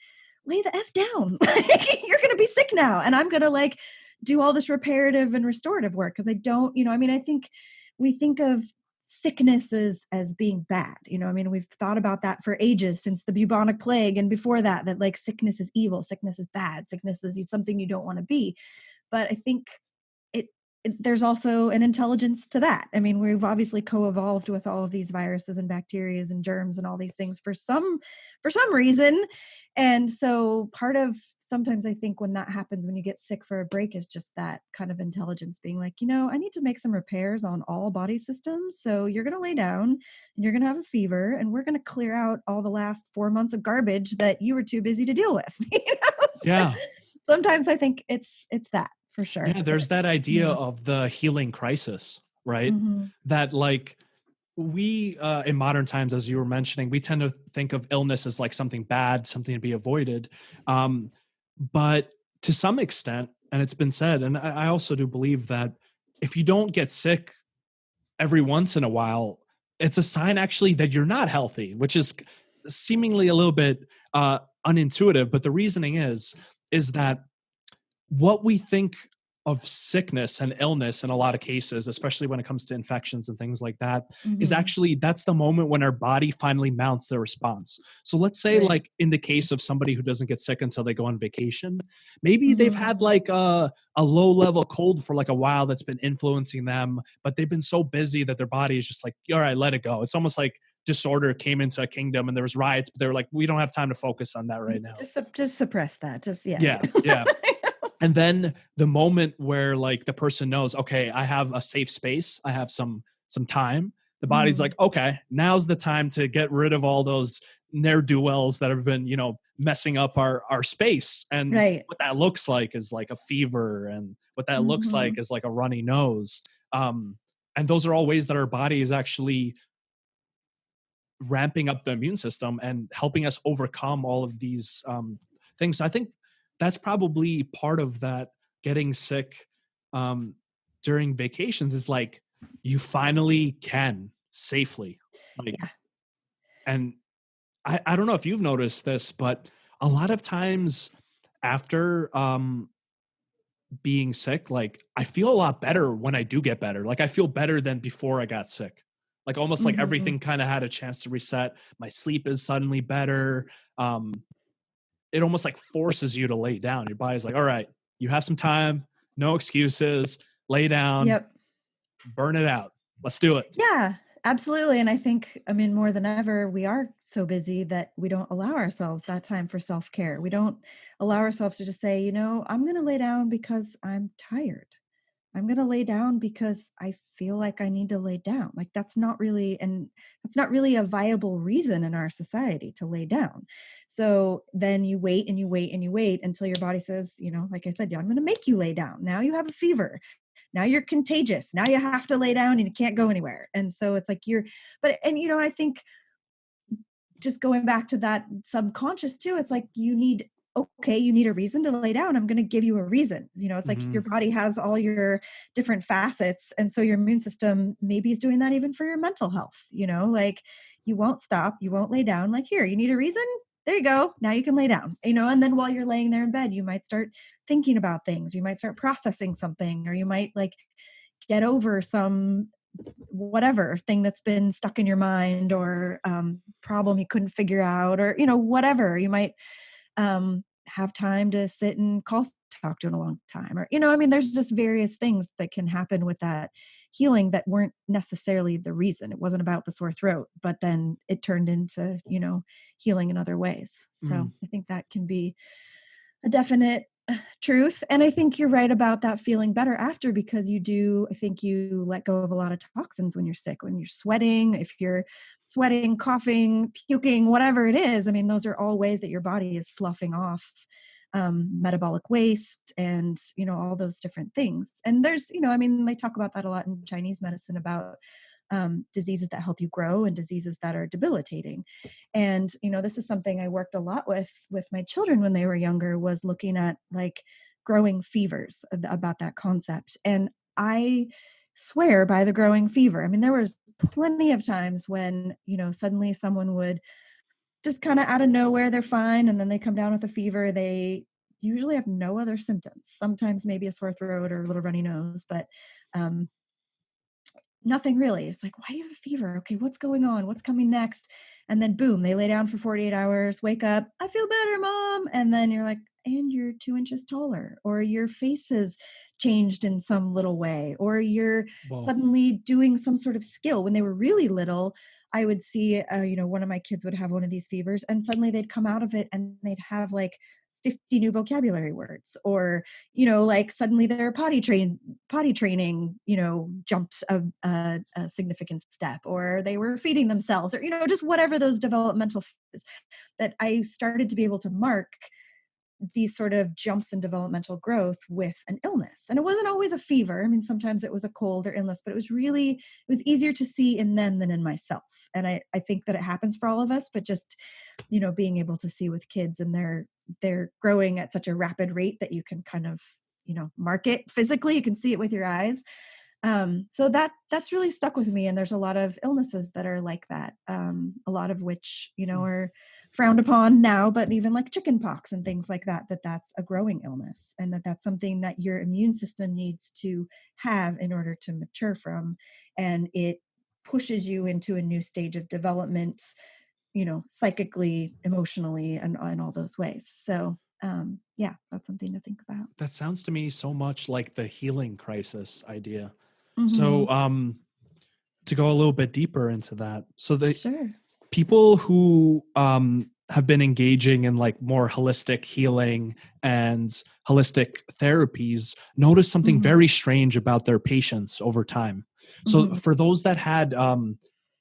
lay the F down. You're going to be sick now. And I'm going to like do all this reparative and restorative work. Cause I don't, you know, I mean, I think we think of sickness as being bad. You know, I mean, we've thought about that for ages, since the bubonic plague and before that like sickness is evil, sickness is bad, sickness is something you don't want to be. But I think there's also an intelligence to that. I mean, we've obviously co-evolved with all of these viruses and bacteria and germs and all these things for some reason. And so part of, sometimes I think when that happens, when you get sick for a break, is just that kind of intelligence being like, I need to make some repairs on all body systems. So you're going to lay down and you're going to have a fever, and we're going to clear out all the last 4 months of garbage that you were too busy to deal with. Yeah. Sometimes I think it's that. For sure. Yeah, there's that idea of the healing crisis, right? Mm-hmm. That like we in modern times, as you were mentioning, we tend to think of illness as like something bad, something to be avoided. But to some extent, and it's been said, and I also do believe that if you don't get sick every once in a while, it's a sign actually that you're not healthy, which is seemingly a little bit unintuitive. But the reasoning is that what we think of sickness and illness in a lot of cases, especially when it comes to infections and things like that, is actually, that's the moment when our body finally mounts their response. So let's say like in the case of somebody who doesn't get sick until they go on vacation, maybe they've had like a low level cold for like a while that's been influencing them, but they've been so busy that their body is just like, all right, let it go. It's almost like disorder came into a kingdom and there was riots, but they were like, we don't have time to focus on that right now. Just suppress that. Yeah. And then the moment where like the person knows, okay, I have a safe space, I have some time, the body's like, okay, now's the time to get rid of all those ne'er-do-wells that have been, messing up our space. And what that looks like is like a fever, and what that looks like is like a runny nose. And those are all ways that our body is actually ramping up the immune system and helping us overcome all of these things. So I think that's probably part of that getting sick during vacations, is like you finally can safely, like, and I don't know if you've noticed this, but a lot of times after being sick, like I feel a lot better when I do get better. Like I feel better than before I got sick. Like almost like everything kind of had a chance to reset. My sleep is suddenly better. It almost like forces you to lay down. Your body's like, all right, you have some time, no excuses, lay down, burn it out. Let's do it. Yeah, absolutely. And I think, I mean, more than ever, we are so busy that we don't allow ourselves that time for self-care. We don't allow ourselves to just say, I'm going to lay down because I'm tired. I'm going to lay down because I feel like I need to lay down. Like that's not really a viable reason in our society to lay down. So then you wait and you wait and you wait until your body says, like I said, I'm going to make you lay down. Now you have a fever. Now you're contagious. Now you have to lay down and you can't go anywhere. And so it's like I think just going back to that subconscious too, it's like you need a reason to lay down. I'm going to give you a reason. It's like your body has all your different facets. And so your immune system maybe is doing that even for your mental health, like you won't stop, you won't lay down. Like, here, you need a reason. There you go. Now you can lay down, and then while you're laying there in bed, you might start thinking about things. You might start processing something, or you might like get over some whatever thing that's been stuck in your mind, or problem you couldn't figure out, or whatever. You might have time to sit and talk to in a long time, or there's just various things that can happen with that healing that weren't necessarily the reason. It wasn't about the sore throat, but then it turned into healing in other ways. So I think that can be a definite truth. And I think you're right about that feeling better after, because I think you let go of a lot of toxins when you're sick, when you're sweating, if you're sweating, coughing, puking, whatever it is. I mean, those are all ways that your body is sloughing off metabolic waste and, all those different things. And there's, they talk about that a lot in Chinese medicine about diseases that help you grow and diseases that are debilitating. And, this is something I worked a lot with my children when they were younger, was looking at like growing fevers, about that concept. And I swear by the growing fever. I mean, there was plenty of times when, suddenly someone would just kind of out of nowhere, they're fine. And then they come down with a fever. They usually have no other symptoms. Sometimes maybe a sore throat or a little runny nose, but nothing really. It's like, why do you have a fever? Okay, what's going on? What's coming next? And then boom, they lay down for 48 hours, wake up, I feel better, mom. And then you're like, and you're 2 inches taller, or your face has changed in some little way, or you're suddenly doing some sort of skill. When they were really little, I would see, one of my kids would have one of these fevers, and suddenly they'd come out of it and they'd have like 50 new vocabulary words, or, like suddenly their potty training, jumped a significant step, or they were feeding themselves, or, just whatever those developmental phases that I started to be able to mark these sort of jumps in developmental growth with an illness. And it wasn't always a fever. I mean, sometimes it was a cold or illness, but it was easier to see in them than in myself. And I think that it happens for all of us, but just, being able to see with kids, and they're growing at such a rapid rate that you can kind of, mark it physically. You can see it with your eyes. So that's really stuck with me. And there's a lot of illnesses that are like that. A lot of which, are frowned upon now, but even like chicken pox and things like that, that's a growing illness, and that's something that your immune system needs to have in order to mature from. And it pushes you into a new stage of development, psychically, emotionally, and in all those ways. So that's something to think about. That sounds to me so much like the healing crisis idea. Mm-hmm. So, to go a little bit deeper into that, so the Sure. people who have been engaging in like more holistic healing and holistic therapies notice something very strange about their patients over time. So for those that had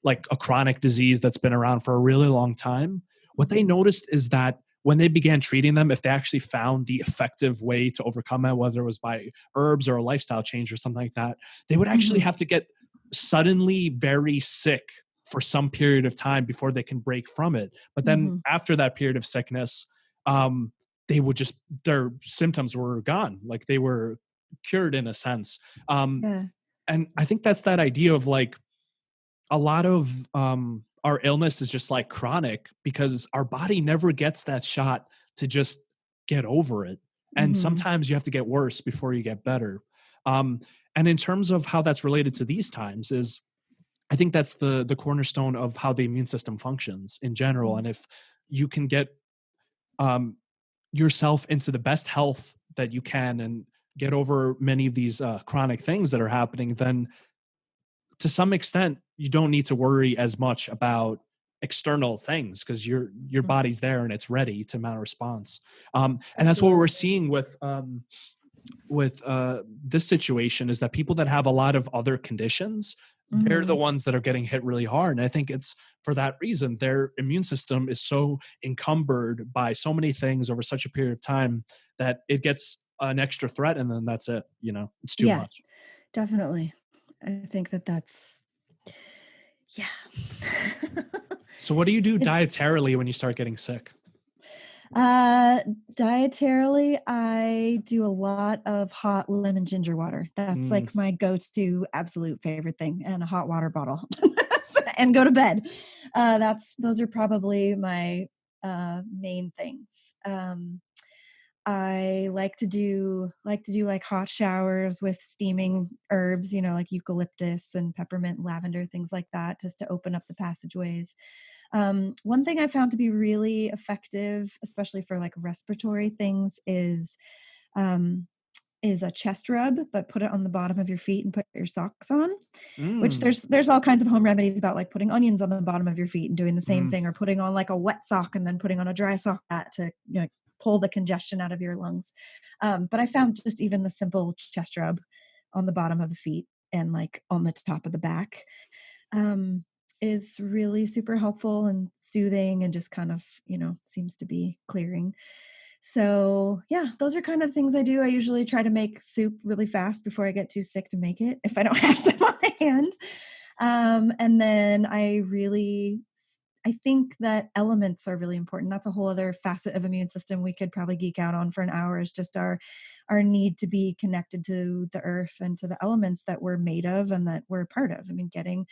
like a chronic disease that's been around for a really long time, what they noticed is that when they began treating them, if they actually found the effective way to overcome it, whether it was by herbs or a lifestyle change or something like that, they would actually have to get suddenly very sick for some period of time before they can break from it. But then after that period of sickness, their symptoms were gone. Like they were cured in a sense. And I think that's that idea of like a lot of our illness is just like chronic because our body never gets that shot to just get over it. And sometimes you have to get worse before you get better. And in terms of how that's related to these times is, I think that's the cornerstone of how the immune system functions in general. And if you can get yourself into the best health that you can and get over many of these chronic things that are happening, then to some extent, you don't need to worry as much about external things because your body's there and it's ready to mount a response. And that's what we're seeing with this situation is that people that have a lot of other conditions, they're the ones that are getting hit really hard. And I think it's for that reason, their immune system is so encumbered by so many things over such a period of time that it gets an extra threat. And then that's it, it's too much. Definitely. I think that's, yeah. So what do you do dietarily when you start getting sick? Dietarily, I do a lot of hot lemon ginger water. That's like my go-to absolute favorite thing, and a hot water bottle and go to bed. Those are probably my main things. I like to do like hot showers with steaming herbs, like eucalyptus and peppermint, lavender, things like that, just to open up the passageways. One thing I found to be really effective, especially for like respiratory things, is a chest rub, but put it on the bottom of your feet and put your socks on. Which there's all kinds of home remedies about, like putting onions on the bottom of your feet and doing the same thing, or putting on like a wet sock and then putting on a dry sock to pull the congestion out of your lungs. But I found just even the simple chest rub on the bottom of the feet and like on the top of the back is really super helpful and soothing, and just kind of, seems to be clearing. So yeah, those are kind of things I do. I usually try to make soup really fast before I get too sick to make it, if I don't have some on hand. And then I think that elements are really important. That's a whole other facet of immune system we could probably geek out on for an hour, is just our need to be connected to the earth and to the elements that we're made of and that we're a part of. I mean, getting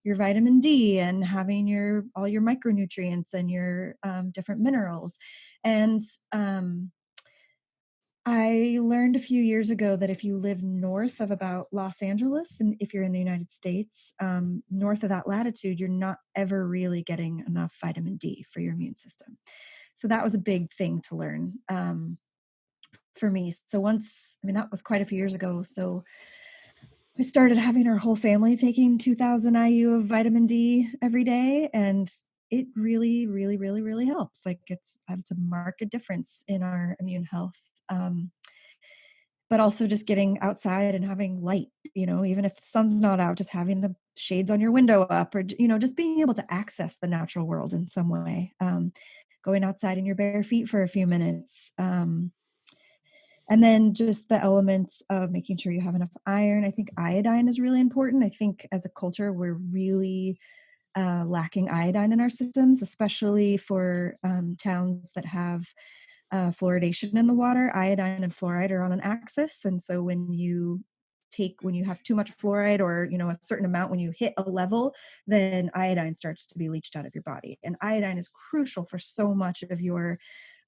your vitamin D and having all your micronutrients and your different minerals. And I learned a few years ago that if you live north of about Los Angeles, and if you're in the United States, north of that latitude, you're not ever really getting enough vitamin D for your immune system. So that was a big thing to learn. for me. So once, I mean, that was quite a few years ago. So I started having our whole family taking 2000 IU of vitamin D every day. And it really, really, really, really helps. Like it's a marked difference in our immune health. But also just getting outside and having light, even if the sun's not out, just having the shades on your window up, or, just being able to access the natural world in some way. Going outside in your bare feet for a few minutes. And then just the elements of making sure you have enough iron. I think iodine is really important. I think as a culture, we're really lacking iodine in our systems, especially for towns that have fluoridation in the water. Iodine and fluoride are on an axis. And so when you have too much fluoride, or, a certain amount, when you hit a level, then iodine starts to be leached out of your body. And iodine is crucial for so much of your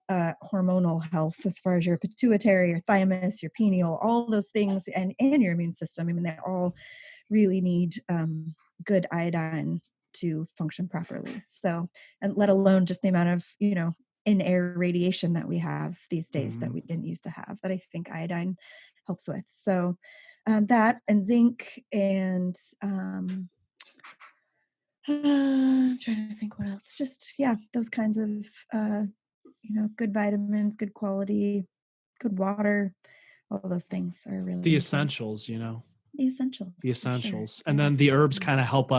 hormonal health, as far as your pituitary, your thymus, your pineal, all those things, and your immune system. I mean, they all really need good iodine to function properly. So, and let alone just the amount of, in-air radiation that we have these days that we didn't used to have, that I think iodine helps with. So that, and zinc, and I'm trying to think what else. Just, those kinds of good vitamins, good quality, good water, all those things are really the important. essentials, The essentials. Sure. And then the herbs kind of help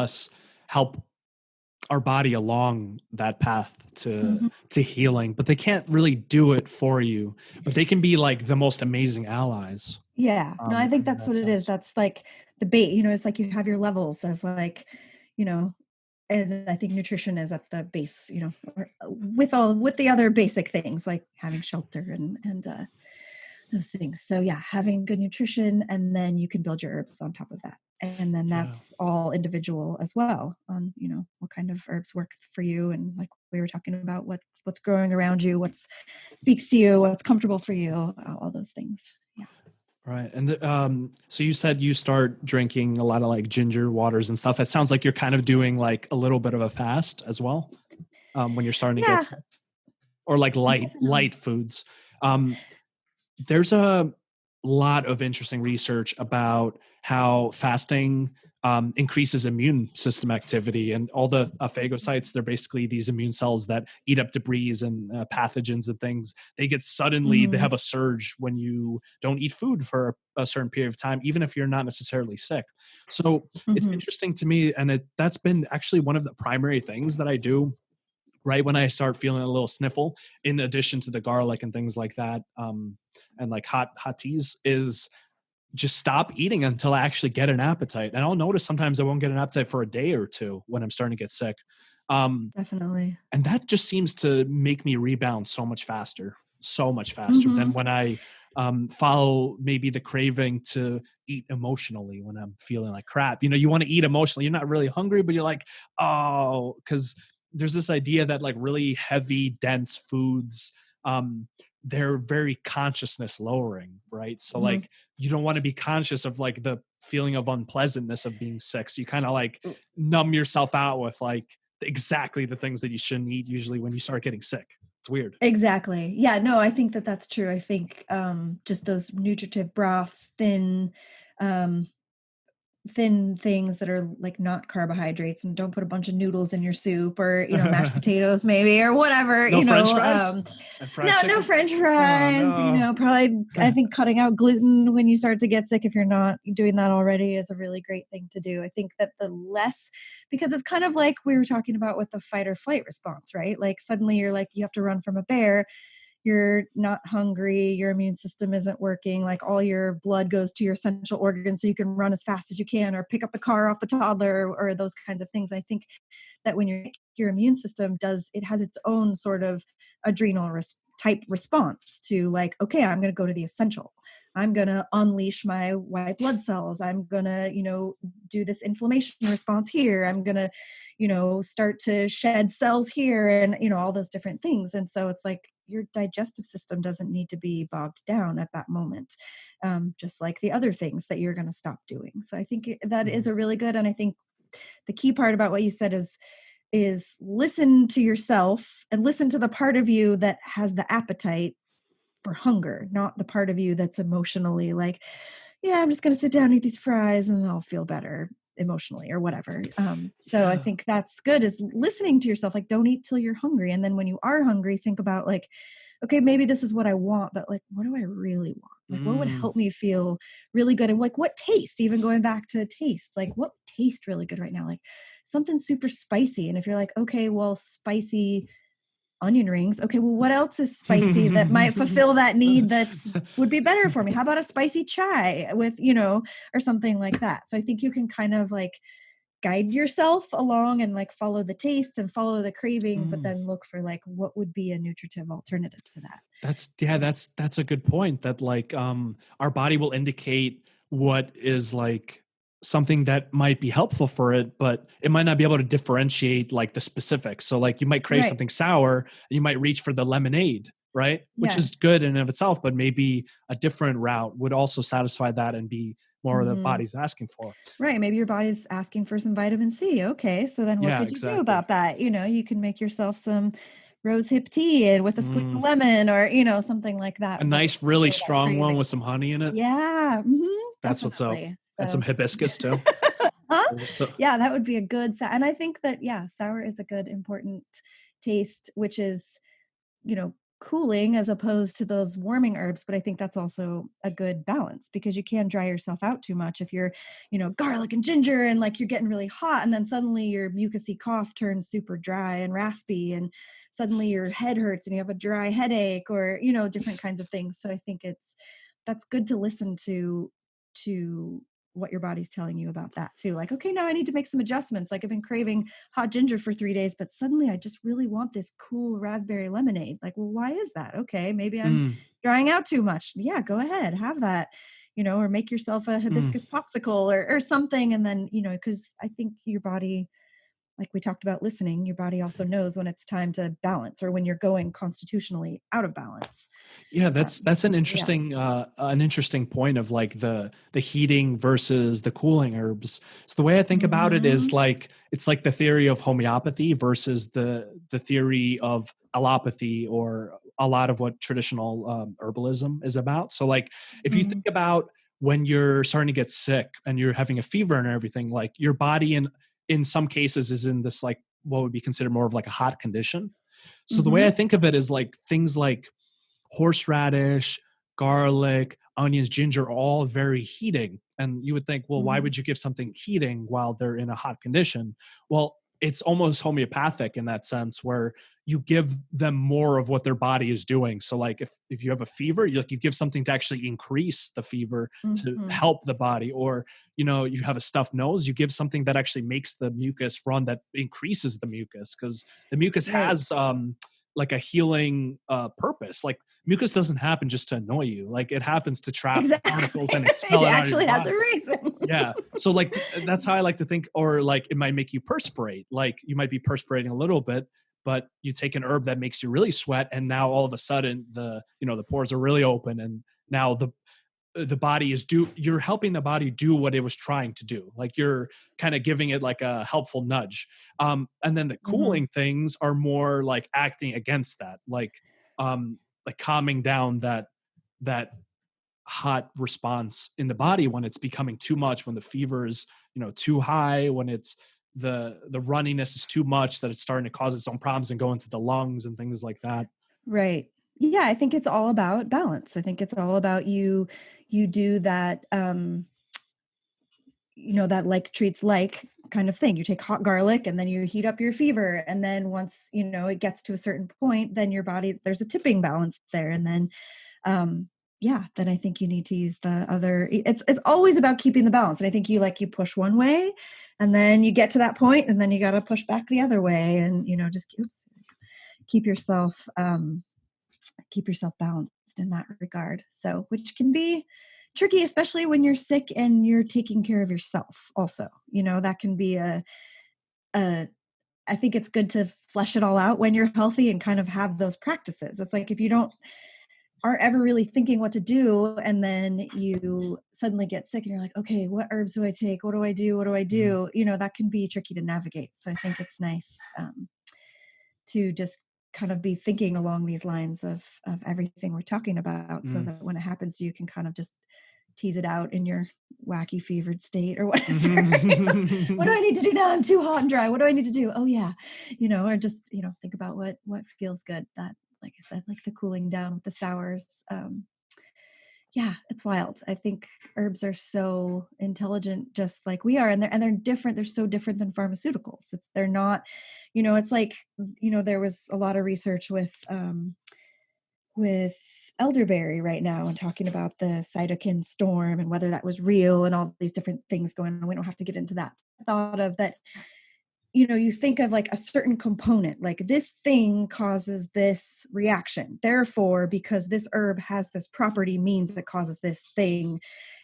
our body along that path to healing, but they can't really do it for you, but they can be like the most amazing allies. Yeah. No, I think that's what it is. That's like the bait, it's like you have your levels of like, and I think nutrition is at the base, with the other basic things like having shelter and those things. So yeah, having good nutrition, and then you can build your herbs on top of that. And then that's all individual as well on, what kind of herbs work for you. And like we were talking about, what's growing around you, what speaks to you, what's comfortable for you, all those things. Yeah. Right. And so you said you start drinking a lot of like ginger waters and stuff. It sounds like you're kind of doing like a little bit of a fast as well when you're starting to get sick. Or like light foods. There's a lot of interesting research about how fasting increases immune system activity, and all the phagocytes, they're basically these immune cells that eat up debris and pathogens and things. They they have a surge when you don't eat food for a certain period of time, even if you're not necessarily sick. So it's interesting to me, and that's been actually one of the primary things that I do right when I start feeling a little sniffle, in addition to the garlic and things like that, and like hot teas, is just stop eating until I actually get an appetite. And I'll notice sometimes I won't get an appetite for a day or two when I'm starting to get sick. Definitely. And that just seems to make me rebound so much faster than when I follow maybe the craving to eat emotionally when I'm feeling like crap. You want to eat emotionally. You're not really hungry, but you're like, oh, because there's this idea that like really heavy, dense foods, they're very consciousness lowering, right? So like you don't want to be conscious of like the feeling of unpleasantness of being sick. So you kind of like numb yourself out with like exactly the things that you shouldn't eat usually when you start getting sick. It's weird. Exactly. Yeah, no, I think that's true. I think just those nutritive broths, thin things that are like not carbohydrates, and don't put a bunch of noodles in your soup, or mashed potatoes maybe, or whatever. No French fries? No French fries. Oh, no. Probably I think cutting out gluten when you start to get sick, if you're not doing that already, is a really great thing to do. I think that because it's kind of like we were talking about with the fight or flight response, right? Like suddenly you're like, you have to run from a bear. You're not hungry, your immune system isn't working, like all your blood goes to your central organs so you can run as fast as you can, or pick up the car off the toddler, or those kinds of things. I think that when your immune system has its own sort of adrenal type response to like, okay, I'm going to go to the essential. I'm going to unleash my white blood cells. I'm going to, do this inflammation response here. I'm going to, start to shed cells here, and, all those different things. And so it's like your digestive system doesn't need to be bogged down at that moment, just like the other things that you're going to stop doing. So I think that is a really good, and I think the key part about what you said is listen to yourself and listen to the part of you that has the appetite for hunger, not the part of you that's emotionally like, yeah, I'm just going to sit down and eat these fries and I'll feel better emotionally or whatever. So I think that's good, is listening to yourself. Like, don't eat till you're hungry. And then when you are hungry, think about like, okay, maybe this is what I want, but like, what do I really want? Like, what would help me feel really good? And like, what taste, even going back to taste, like what tastes really good right now? Like something super spicy. And if you're like, okay, well, spicy onion rings. Okay, well, what else is spicy that might fulfill that need that's would be better for me? How about a spicy chai with, or something like that? So I think you can kind of like guide yourself along and like follow the taste and follow the craving, but then look for like what would be a nutritive alternative to that. That's a good point, that like our body will indicate what is like something that might be helpful for it, but it might not be able to differentiate like the specifics. So like you might crave something sour and you might reach for the lemonade, right? Which is good in and of itself, but maybe a different route would also satisfy that and be more of the body's asking for. Right. Maybe your body's asking for some vitamin C. Okay. So then what could you do about that? You can make yourself some rose hip tea and with a squeeze of lemon or, something like that. A nice, really strong one with some honey in it. Yeah. That's what's up. And some hibiscus too. Yeah, that would be a good, and I think that, sour is a good, important taste, which is, cooling as opposed to those warming herbs. But I think that's also a good balance, because you can dry yourself out too much if you're, garlic and ginger and like you're getting really hot and then suddenly your mucousy cough turns super dry and raspy and suddenly your head hurts and you have a dry headache or, different kinds of things. So I think that's good to listen to what your body's telling you about that too. Like, okay, now I need to make some adjustments. Like I've been craving hot ginger for 3 days, but suddenly I just really want this cool raspberry lemonade. Like, well, why is that? Okay, maybe I'm drying out too much. Yeah, go ahead, have that, or make yourself a hibiscus popsicle or something. And then, because I think your body, like we talked about listening, your body also knows when it's time to balance or when you're going constitutionally out of balance. Yeah, that's an interesting point of like the heating versus the cooling herbs. So the way I think about it is like it's like the theory of homeopathy versus the theory of allopathy, or a lot of what traditional herbalism is about. So like if you think about when you're starting to get sick and you're having a fever and everything, like your body in some cases is in this like what would be considered more of like a hot condition. So the way I think of it is like things like horseradish, garlic, onions, ginger, all very heating. And you would think, well, why would you give something heating while they're in a hot condition? Well, it's almost homeopathic in that sense, where you give them more of what their body is doing. So like if you have a fever, you give something to actually increase the fever to help the body. Or, you have a stuffed nose, you give something that actually makes the mucus run, that increases the mucus, because the mucus has like a healing purpose. Like mucus doesn't happen just to annoy you. Like it happens to trap particles and expel it out of your body. It actually has a reason. Yeah. So like that's how I like to think. Or like it might make you perspirate. Like you might be perspirating a little bit, but you take an herb that makes you really sweat, and now all of a sudden the pores are really open, and now the body you're helping the body do what it was trying to do. Like you're kind of giving it like a helpful nudge. And then the cooling things are more like acting against that, like calming down that hot response in the body when it's becoming too much, when the fever is, too high, when it's the runniness is too much, that it's starting to cause its own problems and go into the lungs and things like that. Right. Yeah, I think it's all about balance. I think it's all about you do that, that like treats like kind of thing. You take hot garlic and then you heat up your fever. And then once, it gets to a certain point, then your body, there's a tipping balance there. And then, then I think you need to use the other, it's always about keeping the balance. And I think you push one way and then you get to that point and then you got to push back the other way and, just keep yourself balanced in that regard. So, which can be tricky, especially when you're sick and you're taking care of yourself also. That can be I think it's good to flesh it all out when you're healthy and kind of have those practices. It's like if you aren't ever really thinking what to do, and then you suddenly get sick and you're like, okay, what herbs do I take? What do I do? What do I do? That can be tricky to navigate. So I think it's nice to just kind of be thinking along these lines of everything we're talking about, so that when it happens, you can kind of just tease it out in your wacky fevered state or whatever. What do I need to do now? I'm too hot and dry. What do I need to do? Oh yeah. Or just, think about what feels good. That, like I said, like the cooling down with the sours. Yeah, it's wild. I think herbs are so intelligent, just like we are, and they're different. They're so different than pharmaceuticals. They're not, it's like, there was a lot of research with elderberry right now and talking about the cytokine storm and whether that was real and all these different things going on. We don't have to get into that. Thought of that, you think of like a certain component, like this thing causes this reaction. Therefore, because this herb has this property means it causes this thing,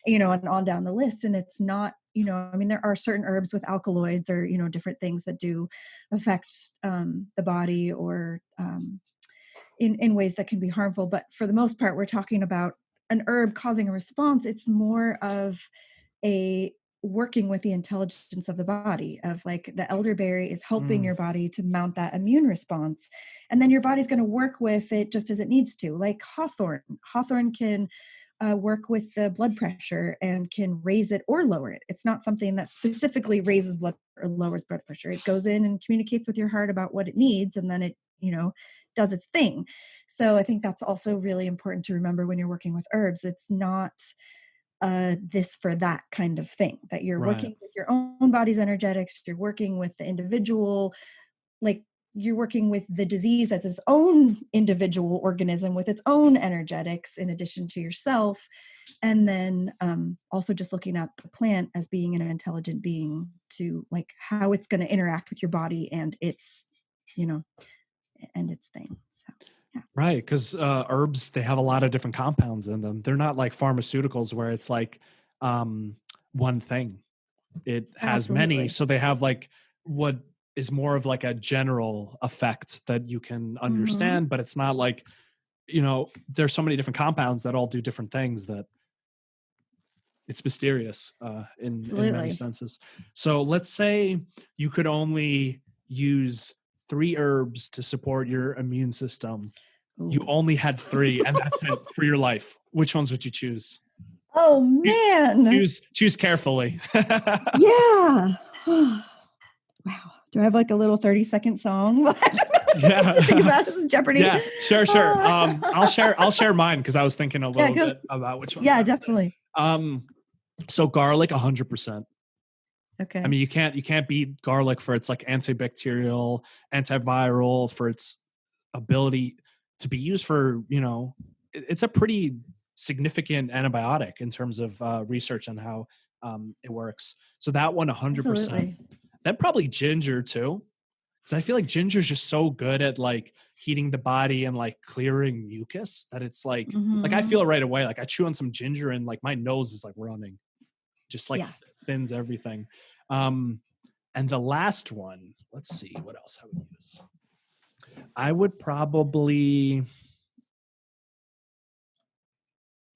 and on down the list. And it's not, there are certain herbs with alkaloids or, different things that do affect the body or in ways that can be harmful. But for the most part, we're talking about an herb causing a response. It's more of a working with the intelligence of the body, of like the elderberry is helping your body to mount that immune response. And then your body's going to work with it just as it needs to. Like hawthorn can work with the blood pressure and can raise it or lower it. It's not something that specifically raises blood or lowers blood pressure. It goes in and communicates with your heart about what it needs, and then it, does its thing. So I think that's also really important to remember when you're working with herbs. It's not this for that kind of thing, that you're working with your own body's energetics. You're working with the individual, like you're working with the disease as its own individual organism with its own energetics in addition to yourself. And then also just looking at the plant as being an intelligent being, to like how it's going to interact with your body and its, and its thing. So. Yeah. Right, because herbs, they have a lot of different compounds in them. They're not like pharmaceuticals where it's like one thing. It has many, so they have like what is more of like a general effect that you can understand, but it's not like, there's so many different compounds that all do different things that it's mysterious in many senses. So let's say you could only use 3 herbs to support your immune system. Ooh. You only had 3 and that's it for your life. Which ones would you choose? Oh man. Choose carefully. Yeah. Wow. Do I have like a little 30-second song? Yeah. Think about this, Jeopardy. Yeah, sure. I'll share mine because I was thinking a little bit about which ones. Yeah, definitely. So garlic, 100%. Okay. I mean, you can't beat garlic for its like antibacterial, antiviral, for its ability to be used for, it's a pretty significant antibiotic in terms of research on how it works. So that one, 100%. Absolutely. Then probably ginger too, because I feel like ginger is just so good at like heating the body and like clearing mucus that it's like, like I feel it right away. Like I chew on some ginger and like my nose is like running, just like thins everything. And the last one, let's see what else I would use. I would probably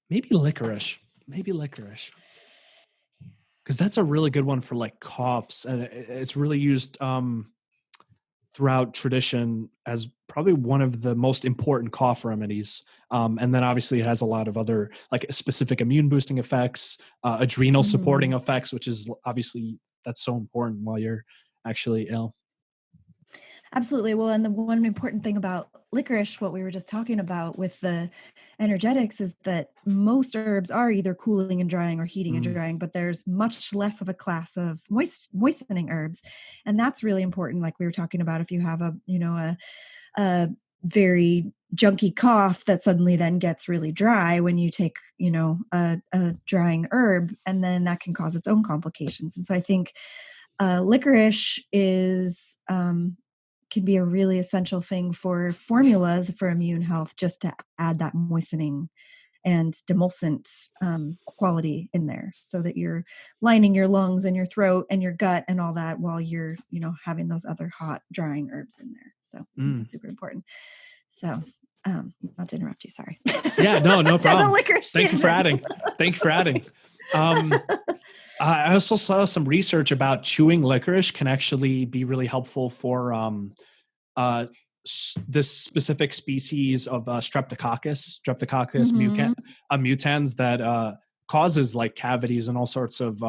maybe licorice, because that's a really good one for like coughs, and it's really used throughout tradition as probably one of the most important cough remedies. And then obviously it has a lot of other like specific immune boosting effects, adrenal supporting effects, which is obviously that's so important while you're actually ill. Absolutely. Well, and the one important thing about licorice, what we were just talking about with the energetics, is that most herbs are either cooling and drying or heating and drying, but there's much less of a class of moistening herbs. And that's really important. Like we were talking about, if you have a very junky cough that suddenly then gets really dry when you take, a drying herb, and then that can cause its own complications. And so I think licorice is, can be a really essential thing for formulas for immune health, just to add that moistening and demulcent quality in there, so that you're lining your lungs and your throat and your gut and all that while you're, having those other hot drying herbs in there. So that's super important. So not to interrupt you, sorry. Yeah, no problem. Thank you for adding. I also saw some research about chewing licorice can actually be really helpful for this specific species of Streptococcus Mm-hmm. mutans that causes like cavities and all sorts of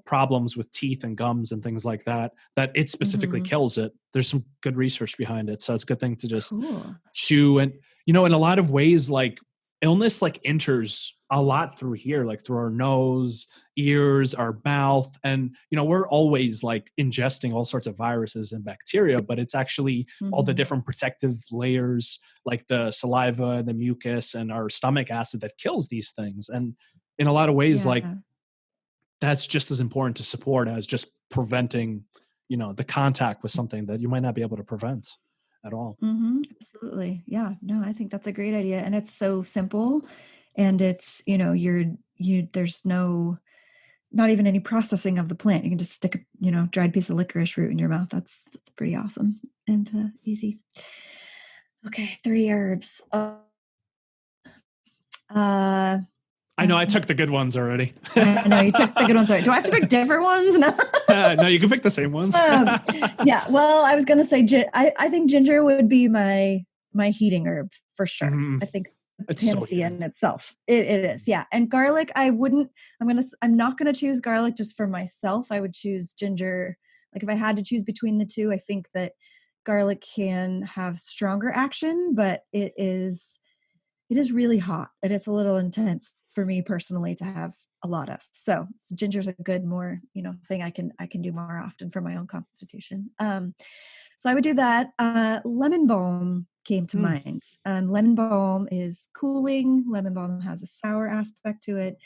problems with teeth and gums and things like that it specifically Mm-hmm. kills it. There's some good research behind it, so it's a good thing to just Cool. chew. And in a lot of ways, like illness like enters a lot through here, like through our nose, ears, our mouth, and we're always like ingesting all sorts of viruses and bacteria, but it's actually all the Mm-hmm. different protective layers like the saliva and the mucus and our stomach acid that kills these things. And in a lot of ways, Yeah. like that's just as important to support as just preventing the contact with something that you might not be able to prevent at all. Mm-hmm. Absolutely. Yeah. No, I think that's a great idea. And it's so simple. And it's, there's not even any processing of the plant. You can just stick a, dried piece of licorice root in your mouth. That's pretty awesome and easy. Okay. 3 herbs. I know I took the good ones already. I know you took the good ones. Do I have to pick different ones? No, no, you can pick the same ones. Yeah. Well, I was going to say, I think ginger would be my heating herb for sure. Mm-hmm. I think it's panacea in itself. It is. Yeah. And garlic, I'm not going to choose garlic just for myself. I would choose ginger. Like if I had to choose between the two, I think that garlic can have stronger action, but it is really hot and it's a little intense for me personally to have a lot of. So ginger's a good more, thing I can do more often for my own constitution. So I would do that. Lemon balm came to mind. And lemon balm is cooling. Lemon balm has a sour aspect to it.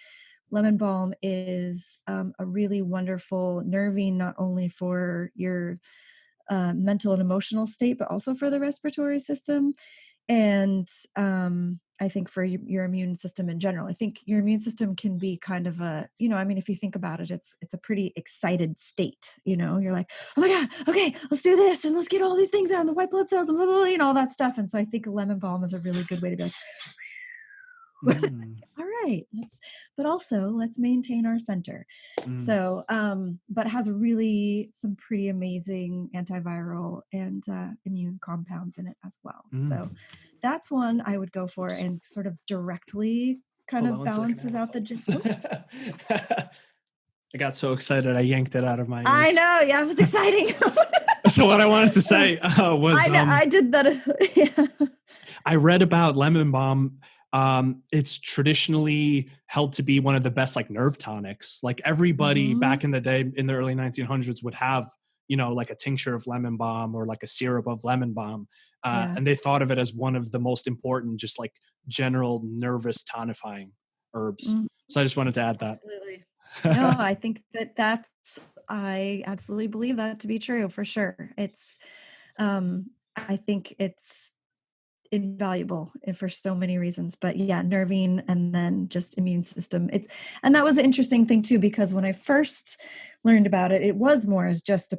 Lemon balm is a really wonderful nervine, not only for your mental and emotional state, but also for the respiratory system. And I think for your immune system in general, I think your immune system can be kind of a, if you think about it, it's a pretty excited state. You're like, oh my God, okay, let's do this and let's get all these things out and the white blood cells and blah, blah, blah, all that stuff. And so I think lemon balm is a really good way to be like, all right, but also let's maintain our center. So, but it has really some pretty amazing antiviral and immune compounds in it as well. So that's one I would go for and sort of directly kind of balances out the. I got so excited I yanked it out of my ears. I know, yeah, it was exciting. So what I wanted to say was I did that. Yeah. I read about lemon balm. It's traditionally held to be one of the best like nerve tonics. Like everybody back in the day in the early 1900s would have, like a tincture of lemon balm or like a syrup of lemon balm. And they thought of it as one of the most important, just like general nervous tonifying herbs. So I just wanted to add that. Absolutely. No, I think I absolutely believe that to be true for sure. It's, I think it's invaluable for so many reasons, but yeah, nervine and then just immune system. And that was an interesting thing too, because when I first learned about it, it was more as just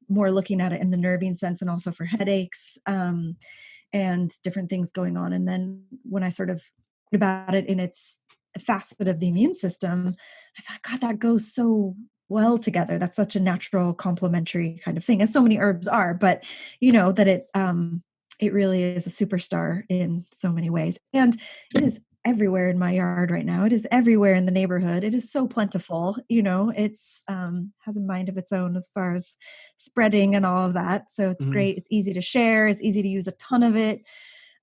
more looking at it in the nervine sense and also for headaches, and different things going on. And then when I sort of read about it in its facet of the immune system, I thought, God, that goes so well together. That's such a natural complementary kind of thing, as so many herbs are, but that it really is a superstar in so many ways. And it is everywhere in my yard right now. It is everywhere in the neighborhood. It is so plentiful. It's has a mind of its own as far as spreading and all of that. So it's great. It's easy to share. It's easy to use a ton of it.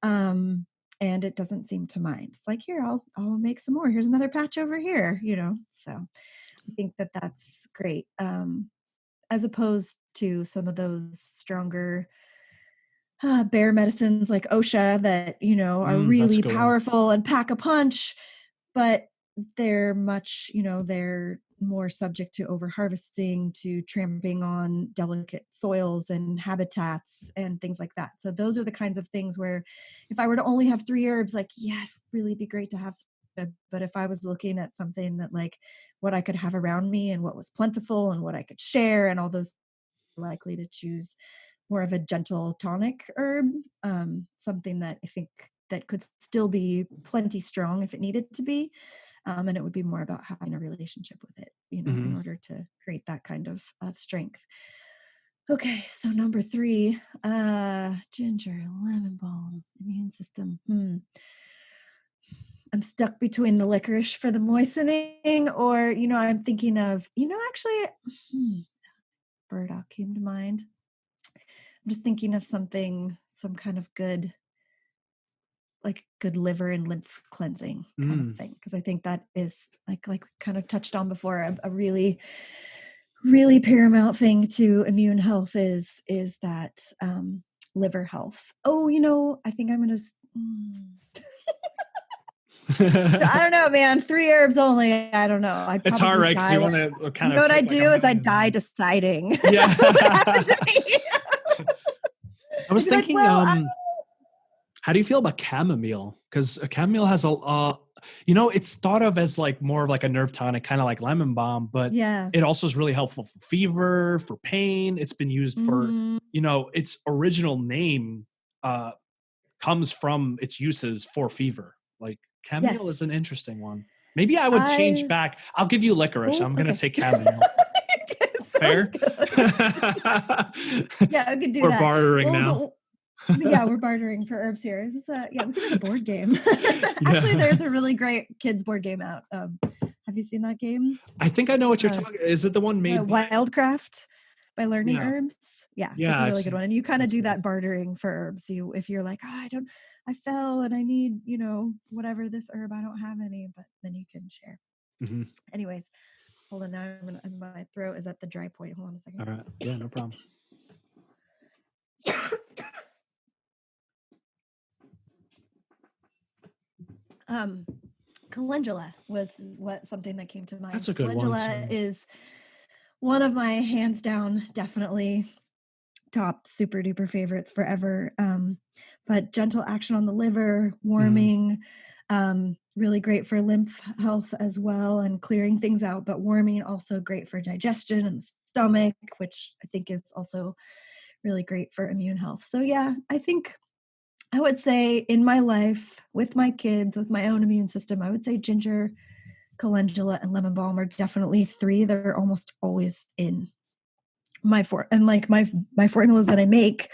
And it doesn't seem to mind. It's like, here, I'll make some more. Here's another patch over here, So I think that's great. As opposed to some of those stronger bear medicines like OSHA that, are really powerful and pack a punch, but they're much, they're more subject to over harvesting, to tramping on delicate soils and habitats and things like that. So those are the kinds of things where if I were to only have 3 herbs, like, yeah, it'd really be great to have some, but if I was looking at something that like what I could have around me and what was plentiful and what I could share and all those, likely to choose more of a gentle tonic herb, something that I think that could still be plenty strong if it needed to be. And it would be more about having a relationship with it, in order to create that kind of strength. Okay, so number 3, ginger, lemon balm, immune system. I'm stuck between the licorice for the moistening, or, I'm thinking of, burdock came to mind. I'm just thinking of some kind of good, like good liver and lymph cleansing kind of thing. Cause I think that is like we kind of touched on before, a really, really paramount thing to immune health is that liver health. Oh, I think I'm going to, I don't know, man. 3 herbs only. I don't know. I'd it's probably hard, right? Because die. you want to kind of what I pick like do is I million. die deciding. Yeah. That's what would happen to me. I was thinking, Like, how do you feel about chamomile? Because chamomile has it's thought of as like more of like a nerve tonic, kind of like lemon balm, but yeah, it also is really helpful for fever, for pain. It's been used for, its original name comes from its uses for fever. Like chamomile is an interesting one. Maybe I would change back. I'll give you licorice. I'm going to take chamomile. Fair? Yeah, we could do We're that. bartering now. Yeah, we're bartering for herbs here. Yeah, we could make a board game. Actually, there's a really great kids board game out. Have you seen that game? I think I know what you're talking. Is it the one made by Wildcraft by Learning Herbs? Yeah, it's a really good one. And you kind of do that bartering for herbs. If you're like, I fell and I need, whatever this herb, I don't have any, but then you can share. Anyways, hold on. Now my throat is at the dry point. Hold on a second. All right. Yeah, no problem. Calendula was something that came to mind. That's a good one. Calendula is one of my hands down, definitely top super duper favorites forever. But gentle action on the liver, warming, really great for lymph health as well, and clearing things out, but warming also great for digestion and the stomach, which I think is also really great for immune health. So yeah, I think I would say in my life with my kids, with my own immune system, I would say ginger, calendula, and lemon balm are definitely 3 that are almost always in my my formulas that I make.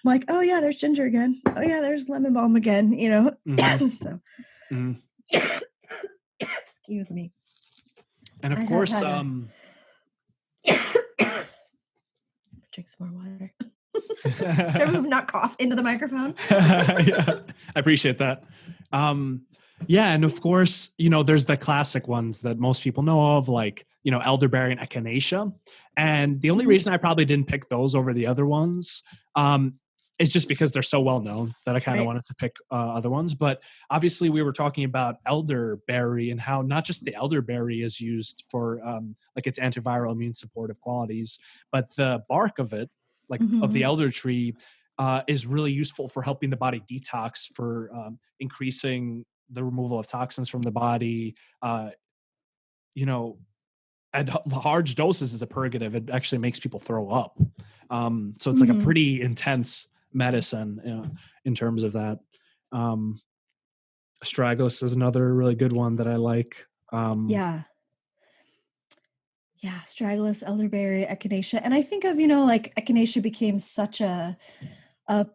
I'm like, oh yeah, there's ginger again. Oh yeah, there's lemon balm again. So excuse me. And of course, drink some more water. Should I not cough into the microphone? Yeah, I appreciate that. And of course, there's the classic ones that most people know of, like, elderberry and echinacea. And the only reason I probably didn't pick those over the other ones is just because they're so well known that I kind of wanted to pick other ones. But obviously we were talking about elderberry and how not just the elderberry is used for like its antiviral immune supportive qualities, but the bark of it, like of the elder tree, is really useful for helping the body detox, for increasing the removal of toxins from the body. At large doses as a purgative, it actually makes people throw up. So it's like a pretty intense medicine in terms of that. Astragalus is another really good one that I like. Astragalus, elderberry, echinacea. And I think of, like echinacea became such a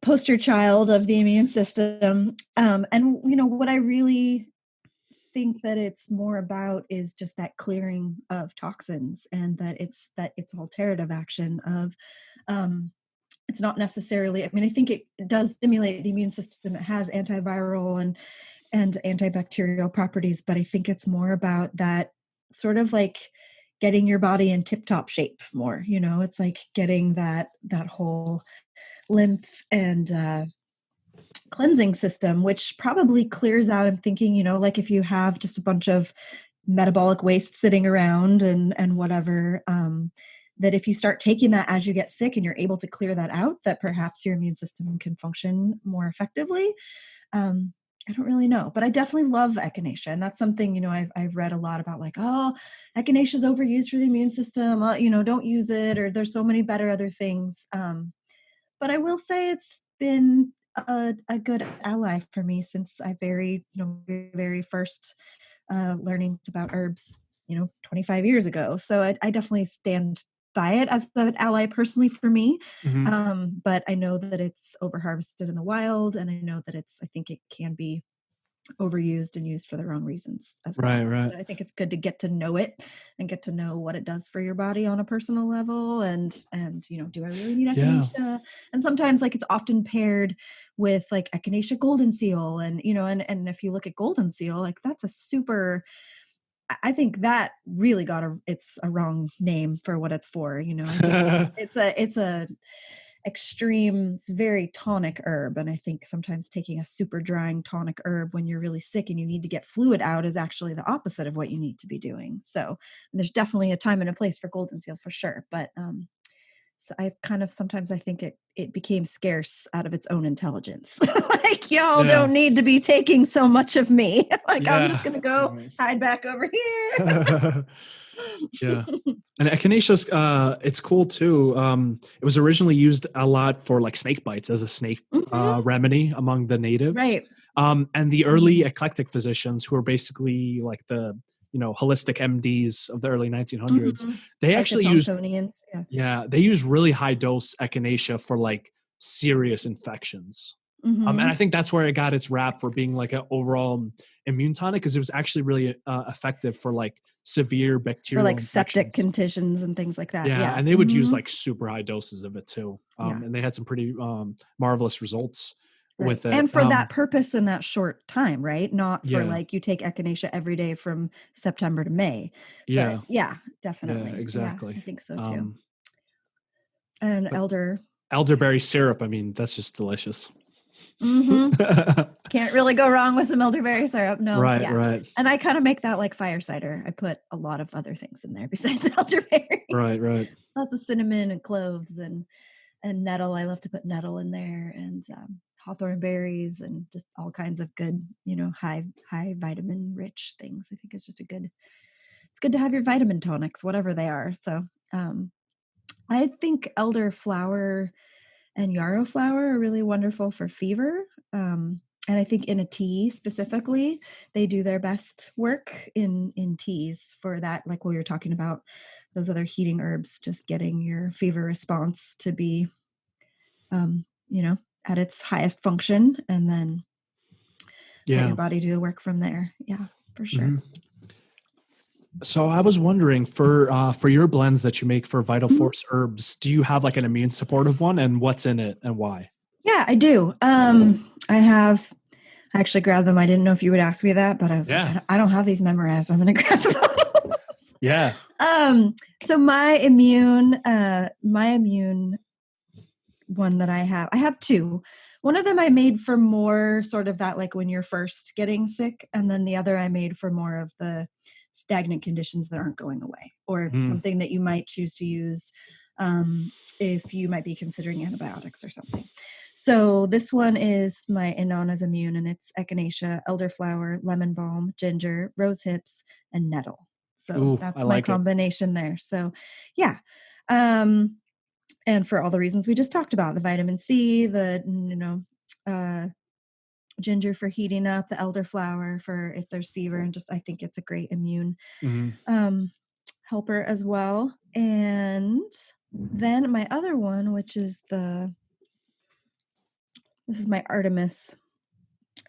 poster child of the immune system. And, what I really think that it's more about is just that clearing of toxins, and that it's alterative action of, it's not necessarily, I think it does stimulate the immune system. It has antiviral and antibacterial properties, but I think it's more about that sort of like getting your body in tip-top shape more. It's like getting that whole lymph and cleansing system, which probably clears out. I'm thinking, like if you have just a bunch of metabolic waste sitting around and whatever, that if you start taking that as you get sick and you're able to clear that out, that perhaps your immune system can function more effectively. I don't really know, but I definitely love echinacea. And that's something, I've read a lot about, like, echinacea is overused for the immune system. Don't use it, or there's so many better other things. But I will say it's been a good ally for me since I very first learnings about herbs, 25 years ago. So I definitely stand buy it as an ally personally for me. Mm-hmm. But I know that it's over harvested in the wild, and I know that I think it can be overused and used for the wrong reasons as well. Right. But I think it's good to get to know it and get to know what it does for your body on a personal level. And do I really need echinacea? Yeah. And sometimes like it's often paired with like echinacea golden seal, and and if you look at golden seal, like that's a super, I think that really it's a wrong name for what it's for. I think it's a extreme, it's very tonic herb. And I think sometimes taking a super drying tonic herb when you're really sick and you need to get fluid out is actually the opposite of what you need to be doing. So there's definitely a time and a place for golden seal for sure. But so I kind of, sometimes I think it became scarce out of its own intelligence. Like, y'all don't need to be taking so much of me. Like, I'm just going to go hide back over here. Yeah. And echinacea's it's cool too. It was originally used a lot for like snake bites as a snake remedy among the natives. Right. And the early eclectic physicians, who are basically like the holistic MDs of the early 1900s, they like actually used they use really high dose echinacea for like serious infections. And I think that's where it got its rap for being like an overall immune tonic, because it was actually really effective for like severe bacterial or like septic conditions and things like that. Yeah. And they would use like super high doses of it too. And they had some pretty marvelous results with it. And for that purpose in that short time, right? Not for like you take echinacea every day from September to May. Yeah. But yeah, definitely. Yeah, exactly. Yeah, I think so too. And elderberry syrup, I mean, that's just delicious. Can't really go wrong with some elderberry syrup. No. Right. And I kind of make that like fire cider. I put a lot of other things in there besides elderberry. Right. Lots of cinnamon and cloves and nettle. I love to put nettle in there, and hawthorn berries, and just all kinds of good, high vitamin rich things. I think it's just it's good to have your vitamin tonics, whatever they are. So I think elderflower and yarrow flower are really wonderful for fever. And I think in a tea specifically, they do their best work in teas for that. Like we were talking about those other heating herbs, just getting your fever response to be, at its highest function, and then let your body do the work from there. Yeah, for sure. So I was wondering, for your blends that you make for Vital Force herbs, do you have like an immune supportive one, and what's in it and why? Yeah, I do. I actually grabbed them. I didn't know if you would ask me that, but I was like, I don't have these memorized. I'm going to grab them. Yeah. So my immune one that I have two. One of them I made for more sort of that, like when you're first getting sick. And then the other I made for more of the stagnant conditions that aren't going away, or something that you might choose to use if you might be considering antibiotics or something. So this one is my Inanna's Immune, and it's echinacea, elderflower, lemon balm, ginger, rose hips, and nettle. So that's my combination there. So yeah. And for all the reasons we just talked about, the vitamin C, the, ginger for heating up, the elderflower for if there's fever, and just, I think it's a great immune helper as well. And then my other one, which is this is my Artemis,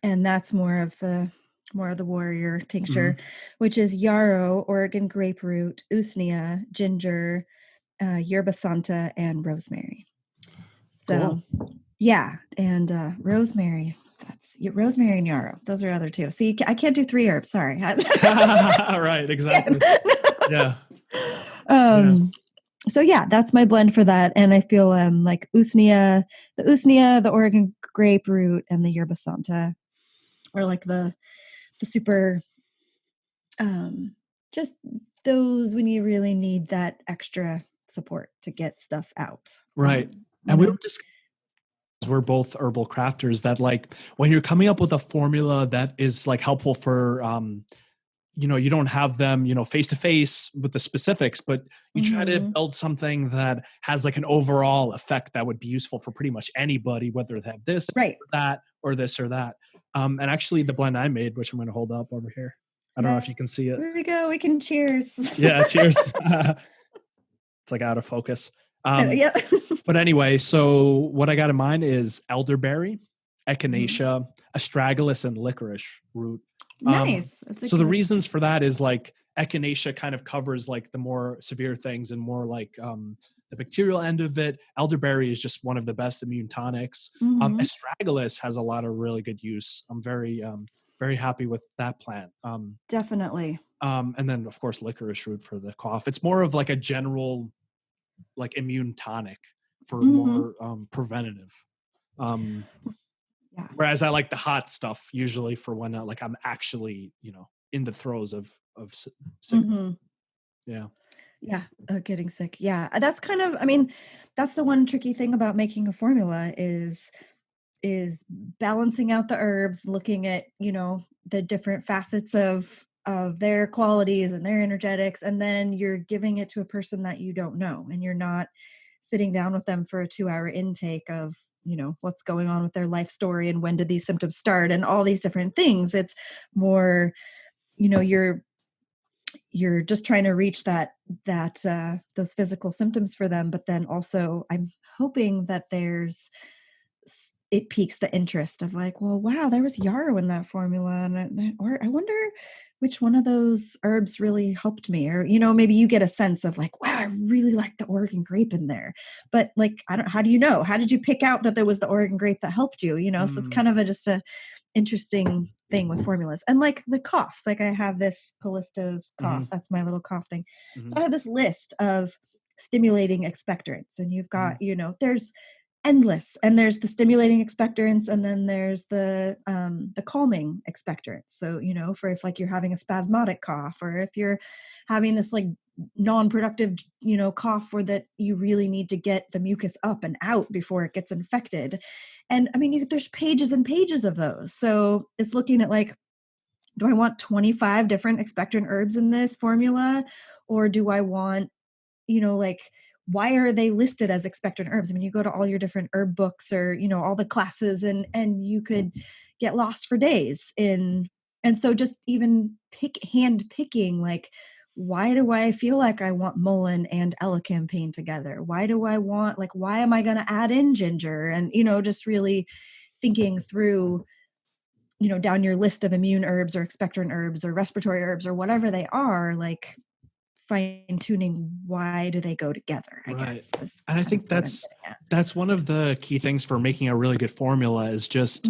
and that's more of the warrior tincture, which is yarrow, Oregon grapefruit, usnea, ginger, yerba santa, and rosemary. So yeah, and rosemary, that's rosemary and yarrow. Those are other two. See, I can't do 3 herbs. Sorry. Right, exactly. Yeah. So yeah, that's my blend for that. And I feel like usnea, the Oregon grapefruit, and the yerba santa are like the super, just those when you really need that extra support to get stuff out. Right. And we don't just, we're both herbal crafters, that like when you're coming up with a formula that is like helpful for, you don't have them, face to face with the specifics, but you try to build something that has like an overall effect that would be useful for pretty much anybody, whether they have this, or that, or this or that. And actually the blend I made, which I'm going to hold up over here. I don't know if you can see it. Here we go. We can cheers. Yeah. Cheers. It's like out of focus. Yeah. But anyway, so what I got in mind is elderberry, echinacea, astragalus, and licorice root. Nice. So the reasons for that is like echinacea kind of covers like the more severe things and more like the bacterial end of it. Elderberry is just one of the best immune tonics. Astragalus has a lot of really good use. I'm very happy with that plant. Definitely. And then of course licorice root for the cough. It's more of like a general like immune tonic for more preventative. Whereas I like the hot stuff usually for when like I'm actually, in the throes of sick. Yeah. Getting sick. Yeah. That's kind of, that's the one tricky thing about making a formula is balancing out the herbs, looking at, the different facets of their qualities and their energetics. And then you're giving it to a person that you don't know, and you're not sitting down with them for a 2-hour intake of, what's going on with their life story and when did these symptoms start and all these different things. It's more, you're just trying to reach that those physical symptoms for them. But then also I'm hoping that it piques the interest of like, well, wow, there was yarrow in that formula. Or I wonder which one of those herbs really helped me. Or, maybe you get a sense of like, wow, I really like the Oregon grape in there. But like, how do you know? How did you pick out that there was the Oregon grape that helped you? So it's kind of just a interesting thing with formulas. And like the coughs, like I have this Callisto's cough. That's my little cough thing. So I have this list of stimulating expectorants, and you've got, there's endless, and there's the stimulating expectorants, and then there's the calming expectorants. So, for if like you're having a spasmodic cough, or if you're having this like non-productive, cough where that you really need to get the mucus up and out before it gets infected. And there's pages and pages of those. So it's looking at like, do I want 25 different expectorant herbs in this formula? Or do I want, like, why are they listed as expectorant herbs? You go to all your different herb books or, all the classes, and you could get lost for days in. And so just even hand picking, like, why do I feel like I want mullein and elecampane together? Why do I want, like, why am I going to add in ginger? And, just really thinking through, down your list of immune herbs or expectorant herbs or respiratory herbs or whatever they are, like fine tuning, why do they go together, I guess. And I think that's one of the key things for making a really good formula is just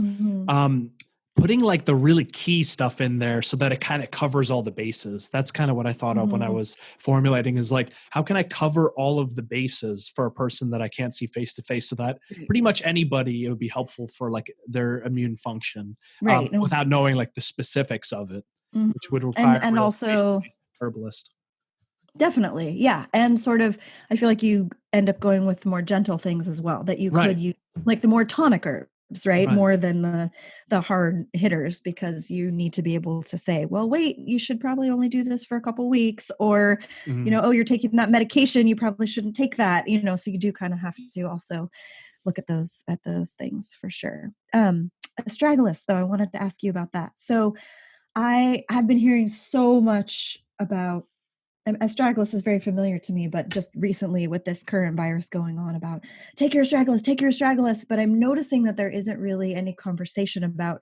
putting like the really key stuff in there so that it kind of covers all the bases. That's kind of what I thought of when I was formulating, is like, how can I cover all of the bases for a person that I can't see face to face, so that pretty much anybody, it would be helpful for like their immune function, without knowing like the specifics of it, which would require and also herbalist. Definitely. Yeah. And sort of, I feel like you end up going with more gentle things as well, that you could use, like the more tonic herbs, right? More than the hard hitters, because you need to be able to say, well, wait, you should probably only do this for a couple weeks, or, oh, you're taking that medication, you probably shouldn't take that, so you do kind of have to also look at those things for sure. Astragalus, though, I wanted to ask you about that. So I have been hearing so much about, astragalus is very familiar to me, but just recently with this current virus going on, about take your astragalus. But I'm noticing that there isn't really any conversation about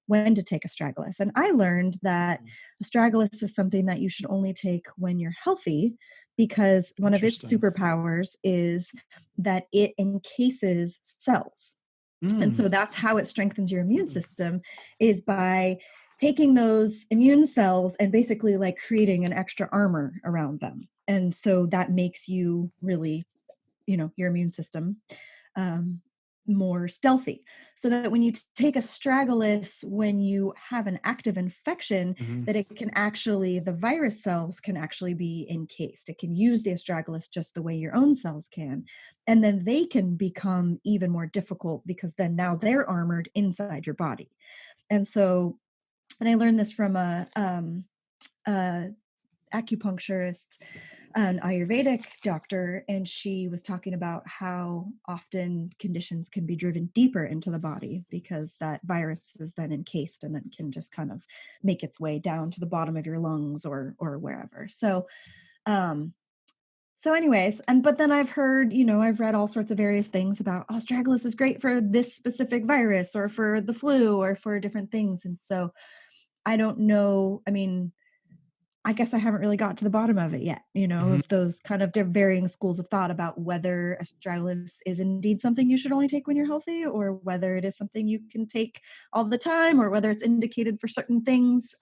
when to take astragalus. And I learned that astragalus is something that you should only take when you're healthy, because one of its superpowers is that it encases cells. And so that's how it strengthens your immune system, is by taking those immune cells and basically like creating an extra armor around them. And so that makes you really, your immune system more stealthy. So that when you take astragalus, when you have an active infection, that it can actually, the virus cells can actually be encased. It can use the astragalus just the way your own cells can. And then they can become even more difficult, because then now they're armored inside your body. And so, and I learned this from a acupuncturist, an Ayurvedic doctor, and she was talking about how often conditions can be driven deeper into the body, because that virus is then encased and then can just kind of make its way down to the bottom of your lungs or wherever. So So anyways, but then I've heard, I've read all sorts of various things about astragalus is great for this specific virus or for the flu or for different things. And so I don't know. I mean, I guess I haven't really got to the bottom of it yet, of those kind of varying schools of thought about whether astragalus is indeed something you should only take when you're healthy, or whether it is something you can take all the time, or whether it's indicated for certain things.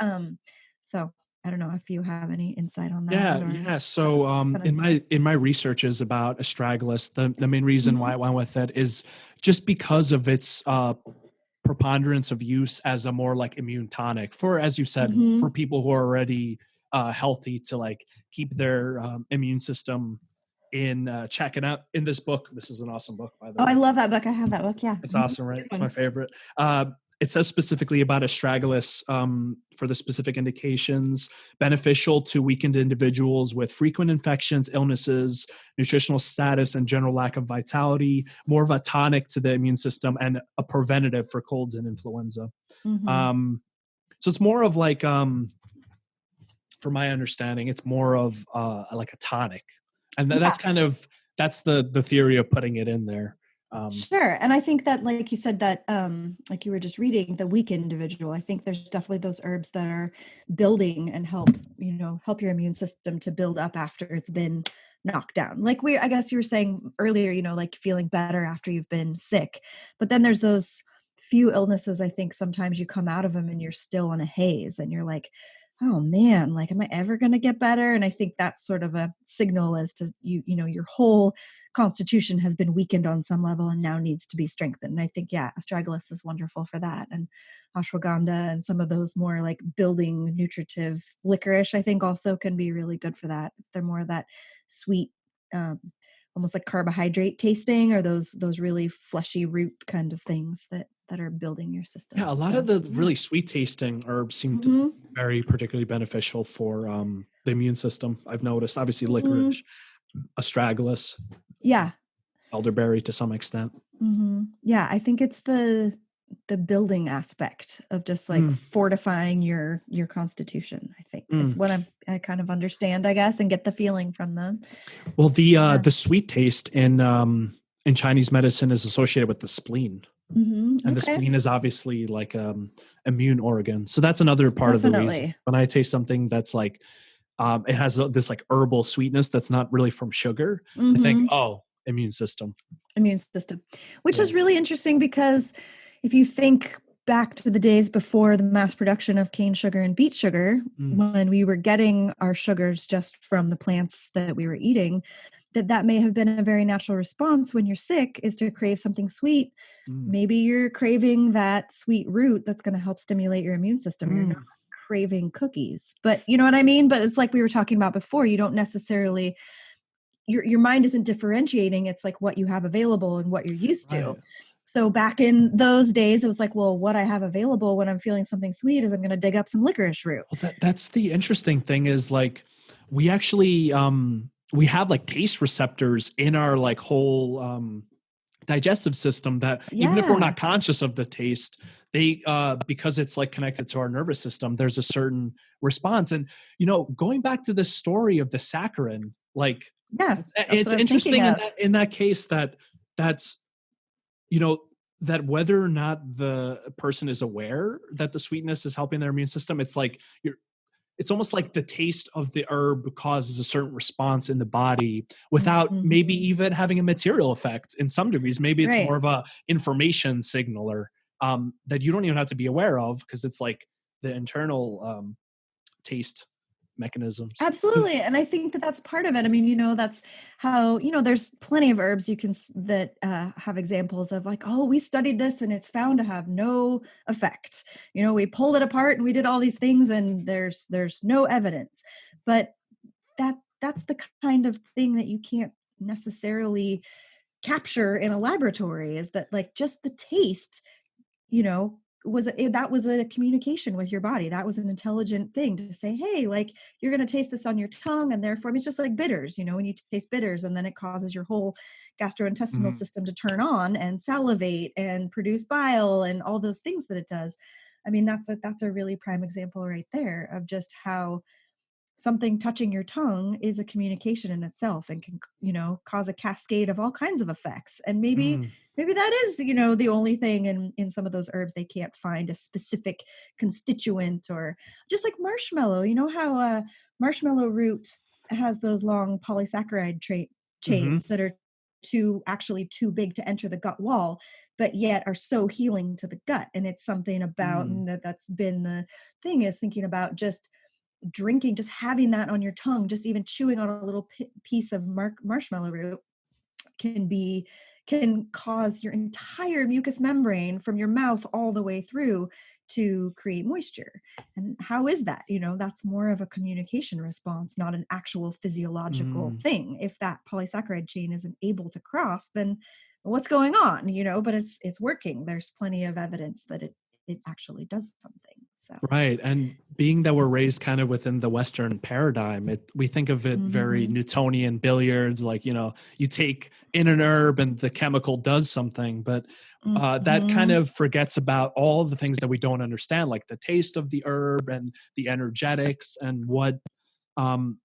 So I don't know if you have any insight on that. Yeah. So in my researches about astragalus, the main reason why I went with it is just because of its preponderance of use as a more like immune tonic for, as you said, for people who are already healthy, to like keep their immune system in check. And out in this book, this is an awesome book, by the way. I love that book. I have that book. Yeah, it's awesome, right? It's my favorite. It says specifically about astragalus for the specific indications: beneficial to weakened individuals with frequent infections, illnesses, nutritional status, and general lack of vitality, more of a tonic to the immune system, and a preventative for colds and influenza. So it's more of like, from my understanding, it's more of like a tonic. And that's the theory of putting it in there. Sure. And I think that, like you said, that like you were just reading, the weak individual, I think there's definitely those herbs that are building and help your immune system to build up after it's been knocked down. Like I guess you were saying earlier, like feeling better after you've been sick. But then there's those few illnesses, I think sometimes you come out of them and you're still in a haze and you're like, oh man, like, am I ever going to get better? And I think that's sort of a signal as to your whole constitution has been weakened on some level and now needs to be strengthened. And I think, astragalus is wonderful for that. And ashwagandha and some of those more like building nutritive licorice, I think also can be really good for that. They're more of that sweet, almost like carbohydrate tasting, or those really fleshy root kind of things that are building your system. Yeah, a lot of the really sweet tasting herbs seem to be very particularly beneficial for the immune system. I've noticed, obviously, licorice, astragalus, elderberry to some extent. Yeah, I think it's the building aspect of just like fortifying your constitution, I think is what I kind of understand, I guess, and get the feeling from them. Well, the sweet taste in Chinese medicine is associated with the spleen. And the spleen is obviously like immune organ. So that's another part of the reason. When I taste something that's like, it has this like herbal sweetness that's not really from sugar, I think, oh, immune system, which is really interesting, because if you think back to the days before the mass production of cane sugar and beet sugar, when we were getting our sugars just from the plants that we were eating, that may have been a very natural response when you're sick, is to crave something sweet. Maybe you're craving that sweet root that's going to help stimulate your immune system. You're not craving cookies, but you know what I mean? But it's like we were talking about before, you don't necessarily, your mind isn't differentiating. It's like what you have available and what you're used to. So back in those days, it was like, well, what I have available when I'm feeling something sweet is I'm going to dig up some licorice root. Well, that's the interesting thing, is like, we actually, we have like taste receptors in our like whole digestive system that even if we're not conscious of the taste, they because it's like connected to our nervous system, there's a certain response. And going back to the story of the saccharin, like it's interesting in that case that's that whether or not the person is aware that the sweetness is helping their immune system, it's like it's almost like the taste of the herb causes a certain response in the body without maybe even having a material effect in some degrees. Maybe it's more of a information signaler that you don't even have to be aware of, because it's like the internal taste mechanisms. Absolutely. And I think that that's part of it. I mean, that's how, there's plenty of herbs that have examples of like, oh, we studied this and it's found to have no effect. We pulled it apart and we did all these things and there's no evidence. But that's the kind of thing that you can't necessarily capture in a laboratory, is that like just the taste, that was a communication with your body. That was an intelligent thing to say, hey, like, you're going to taste this on your tongue. And therefore, it's just like bitters, when you taste bitters, and then it causes your whole gastrointestinal system to turn on and salivate and produce bile and all those things that it does. I mean, that's a really prime example right there of just how something touching your tongue is a communication in itself and can, cause a cascade of all kinds of effects. And maybe that is, the only thing in some of those herbs, they can't find a specific constituent, or just like marshmallow. You know how marshmallow root has those long polysaccharide chains that are too big to enter the gut wall, but yet are so healing to the gut. And it's something about, and that's been the thing, is thinking about just drinking, just having that on your tongue, just even chewing on a little piece of marshmallow root can cause your entire mucous membrane from your mouth all the way through to create moisture. And how is that? That's more of a communication response, not an actual physiological thing. If that polysaccharide chain isn't able to cross, then what's going on? But it's working. There's plenty of evidence that it actually does something. So. Right. And being that we're raised kind of within the Western paradigm, we think of it very Newtonian billiards, like, you take in an herb and the chemical does something, but that kind of forgets about all of the things that we don't understand, like the taste of the herb and the energetics and what the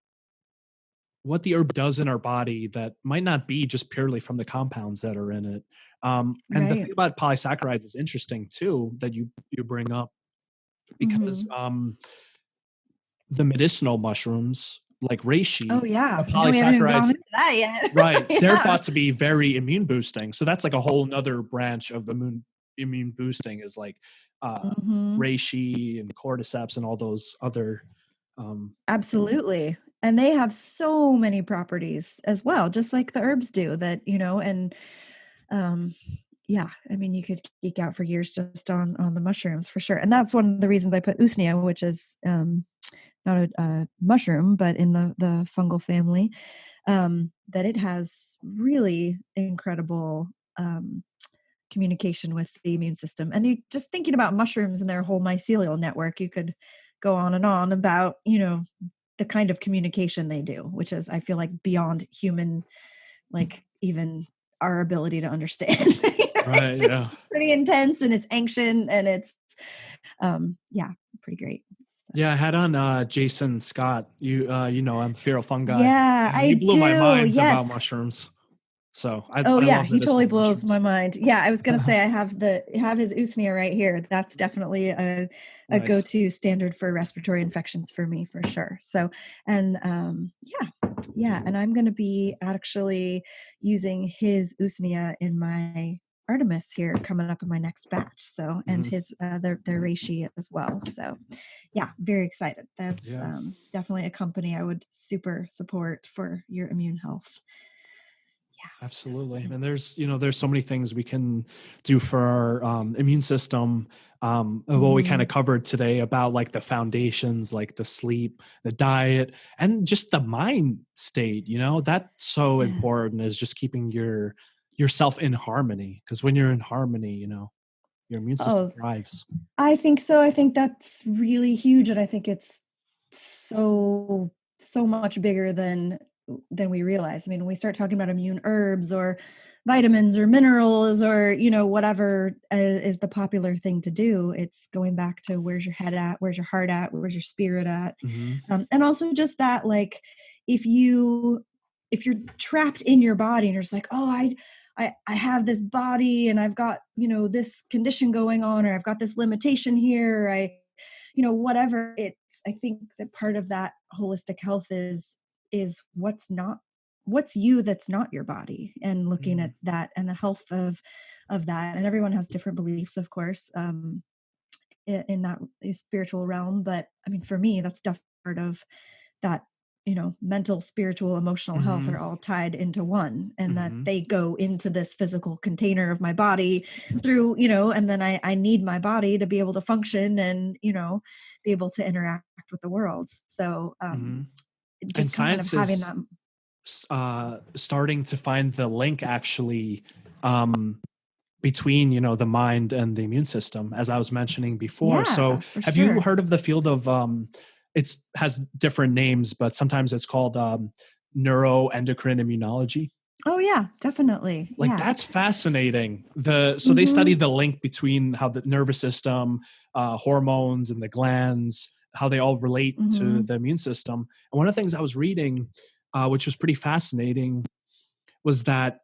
herb does in our body that might not be just purely from the compounds that are in it. And the thing about polysaccharides is interesting too, that you bring up, because the medicinal mushrooms like reishi, the we haven't even gone into that yet. Right. They're thought to be very immune boosting. So that's like a whole nother branch of immune boosting, is like reishi and cordyceps and all those other absolutely. And they have so many properties as well, just like the herbs do, that, and you could geek out for years just on the mushrooms for sure. And that's one of the reasons I put usnea, which is not a mushroom, but in the fungal family, that it has really incredible communication with the immune system. And you just thinking about mushrooms and their whole mycelial network, you could go on and on about, the kind of communication they do, which is, I feel like, beyond human, like even our ability to understand. Right. It's pretty intense, and it's ancient, and it's pretty great. Yeah, I had on Jason Scott. I'm Feral Fungi. Yeah, he blew my mind yes. about mushrooms. So I he totally blows my mind. Yeah, I was gonna say I have his usnea right here. That's definitely a nice go-to standard for respiratory infections for me, for sure. So, and and I'm gonna be actually using his usnea in my Artemis here coming up in my next batch. So, and his their reishi as well. So, yeah, very excited. That's definitely a company I would super support for your immune health. Absolutely. And there's so many things we can do for our immune system. What we kind of covered today about like the foundations, like the sleep, the diet, and just the mind state, that's so important, is just keeping yourself in harmony. Because when you're in harmony, your immune system thrives. I think so. I think that's really huge. And I think it's so much bigger than we realize. I mean, when we start talking about immune herbs or vitamins or minerals or, whatever is the popular thing to do, it's going back to where's your head at, where's your heart at, where's your spirit at. And also just that, like, if you're trapped in your body and you're just like, oh, I have this body and I've got, this condition going on, or I've got this limitation here, whatever. I think that part of that holistic health is what's you that's not your body, and looking at that and the health of that. And everyone has different beliefs, of course, in that spiritual realm. But I mean, for me, that's definitely part of that, mental, spiritual, emotional health are all tied into one, and that they go into this physical container of my body through, and then I need my body to be able to function and, be able to interact with the world. So, just kind of having that starting to find the link actually between the mind and the immune system, as I was mentioning before. So have you heard of the field of it has different names, but sometimes it's called neuroendocrine immunology? Oh yeah, definitely. That's fascinating. So they study the link between how the nervous system, hormones and the glands how they all relate Mm-hmm. to the immune system. And one of the things I was reading, which was pretty fascinating, was that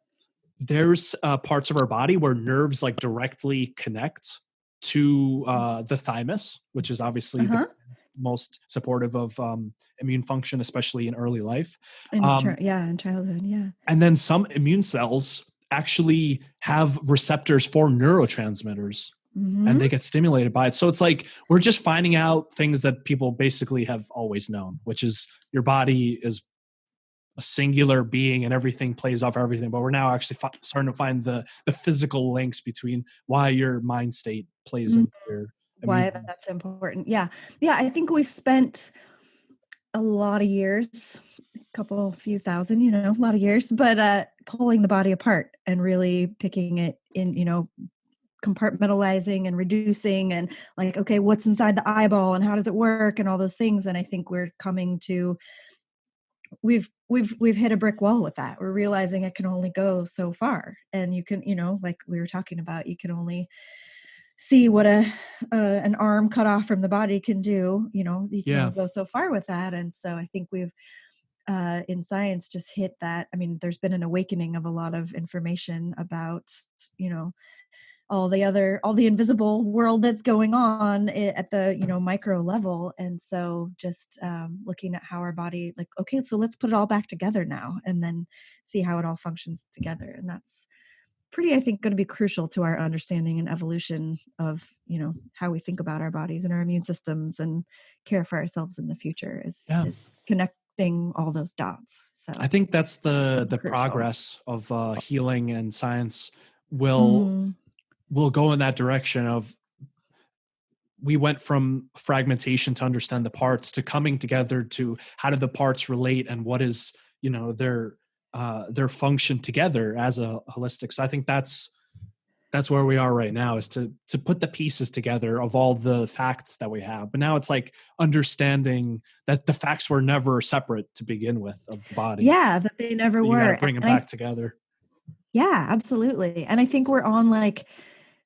there's parts of our body where nerves like directly connect to the thymus, which is obviously the most supportive of immune function, especially in early life. In childhood, yeah. And then some immune cells actually have receptors for neurotransmitters, and they get stimulated by it. So it's like we're just finding out things that people basically have always known, which is your body is a singular being and everything plays off everything. But we're now actually starting to find the physical links between why your mind state plays into your why that's important. Yeah. I think we spent a lot of years, few thousand, a lot of years, but pulling the body apart and really picking it in, compartmentalizing and reducing and like, okay, what's inside the eyeball and how does it work and all those things. And I think we're coming to, we've hit a brick wall with that. We're realizing it can only go so far. And you can, like we were talking about, you can only see what an arm cut off from the body can do. You can only go so far with that. And so I think we've in science just hit that. I mean, there's been an awakening of a lot of information about, all the invisible world that's going on at the, micro level. And so just looking at how our body, like, okay, so let's put it all back together now and then see how it all functions together. And that's pretty, I think, going to be crucial to our understanding and evolution of, how we think about our bodies and our immune systems and care for ourselves in the future is connecting all those dots. So I think that's the progress of healing, and science will go in that direction of, we went from fragmentation to understand the parts to coming together to how do the parts relate and what is, their function together as a holistic. So I think that's where we are right now, is to put the pieces together of all the facts that we have. But now it's like understanding that the facts were never separate to begin with of the body. Yeah, that they never were. You got to bring them back together. Yeah, absolutely. And I think we're on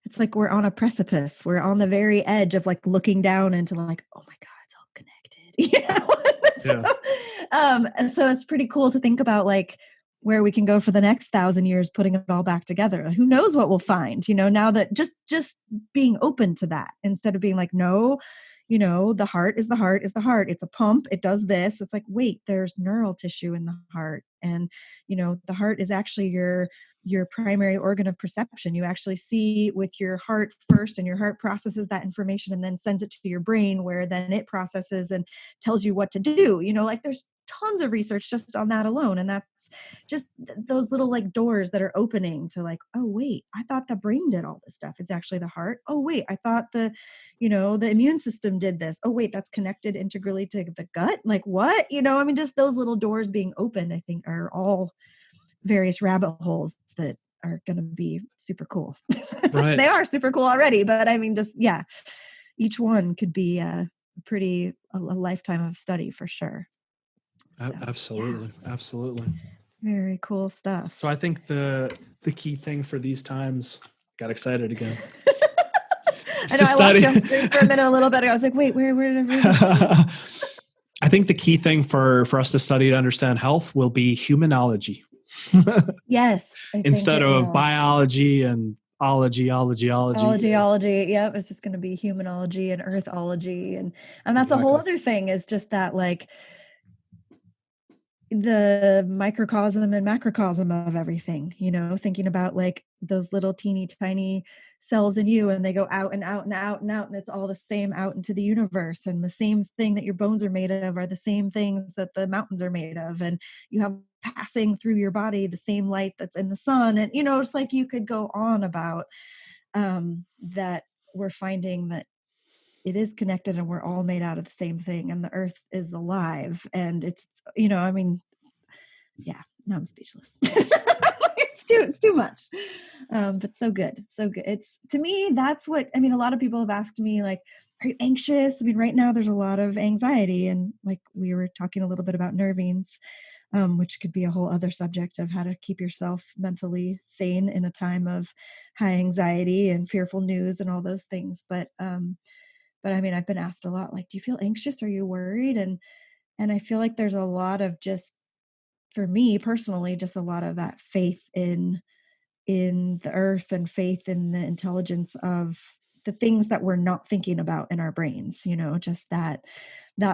it's like we're on a precipice. We're on the very edge of like looking down into like, oh my God, it's all connected. And so it's pretty cool to think about like where we can go for the next 1,000 years, putting it all back together. Who knows what we'll find, now that just being open to that instead of being like, no, the heart is the heart is the heart. It's a pump. It does this. It's like, wait, there's neural tissue in the heart. And, the heart is actually your primary organ of perception. You actually see with your heart first, and your heart processes that information and then sends it to your brain, where then it processes and tells you what to do. Like there's tons of research just on that alone. And that's just those little like doors that are opening to like, oh wait, I thought the brain did all this stuff. It's actually the heart. Oh wait, I thought the immune system did this. Oh wait, that's connected integrally to the gut. Like what? Just those little doors being opened, I think, are all various rabbit holes that are going to be super cool. Right. They are super cool already, but I mean, just, each one could be a lifetime of study for sure. So, absolutely. Absolutely. Very cool stuff. So I think the key thing for these times, got excited again. I know, I watched you on screen for a minute, a little bit. I was like, wait, where did I I think the key thing for us to study to understand health will be humanology. Yes. Instead of biology and ology. Yep. It's just going to be humanology and earthology. And that's a whole other thing, is just that like the microcosm and macrocosm of everything, thinking about like those little teeny tiny cells in you, and they go out and out and out and out, and it's all the same out into the universe. And the same thing that your bones are made of are the same things that the mountains are made of. And you have passing through your body the same light that's in the sun. And, it's like you could go on about that. We're finding that it is connected and we're all made out of the same thing, and the earth is alive. And it's, now I'm speechless. It's too much. But so good. So good. It's, to me, that's what, a lot of people have asked me, like, are you anxious? Right now there's a lot of anxiety, and like we were talking a little bit about nervines, which could be a whole other subject of how to keep yourself mentally sane in a time of high anxiety and fearful news and all those things. But But I mean, I've been asked a lot, like, do you feel anxious? Are you worried? And I feel like there's a lot of just, for me personally, just a lot of that faith in the earth and faith in the intelligence of the things that we're not thinking about in our brains, just that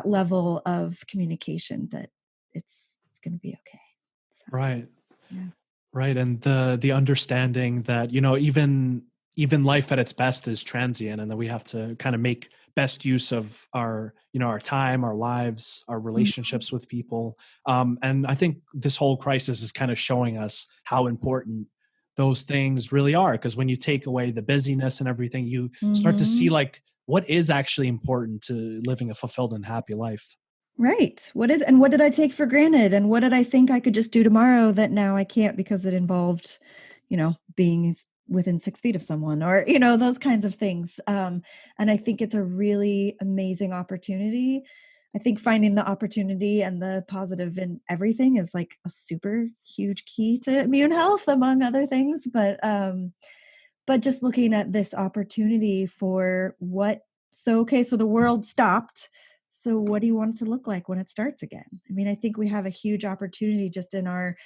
level of communication that it's going to be okay. So, Right. yeah. Right. And the understanding that, even life at its best is transient, and that we have to kind of make best use of our, our time, our lives, our Mhm. relationships with people. And I think this whole crisis is kind of showing us how important those things really are. Because when you take away the busyness and everything, you start to see Mhm. like what is actually important to living a fulfilled and happy life. Right. What did I take for granted? And what did I think I could just do tomorrow that now I can't because it involved, being within 6 feet of someone, or, those kinds of things. And I think it's a really amazing opportunity. I think finding the opportunity and the positive in everything is like a super huge key to immune health, among other things. But just looking at this opportunity for so the world stopped. So what do you want it to look like when it starts again? I mean, I think we have a huge opportunity just in our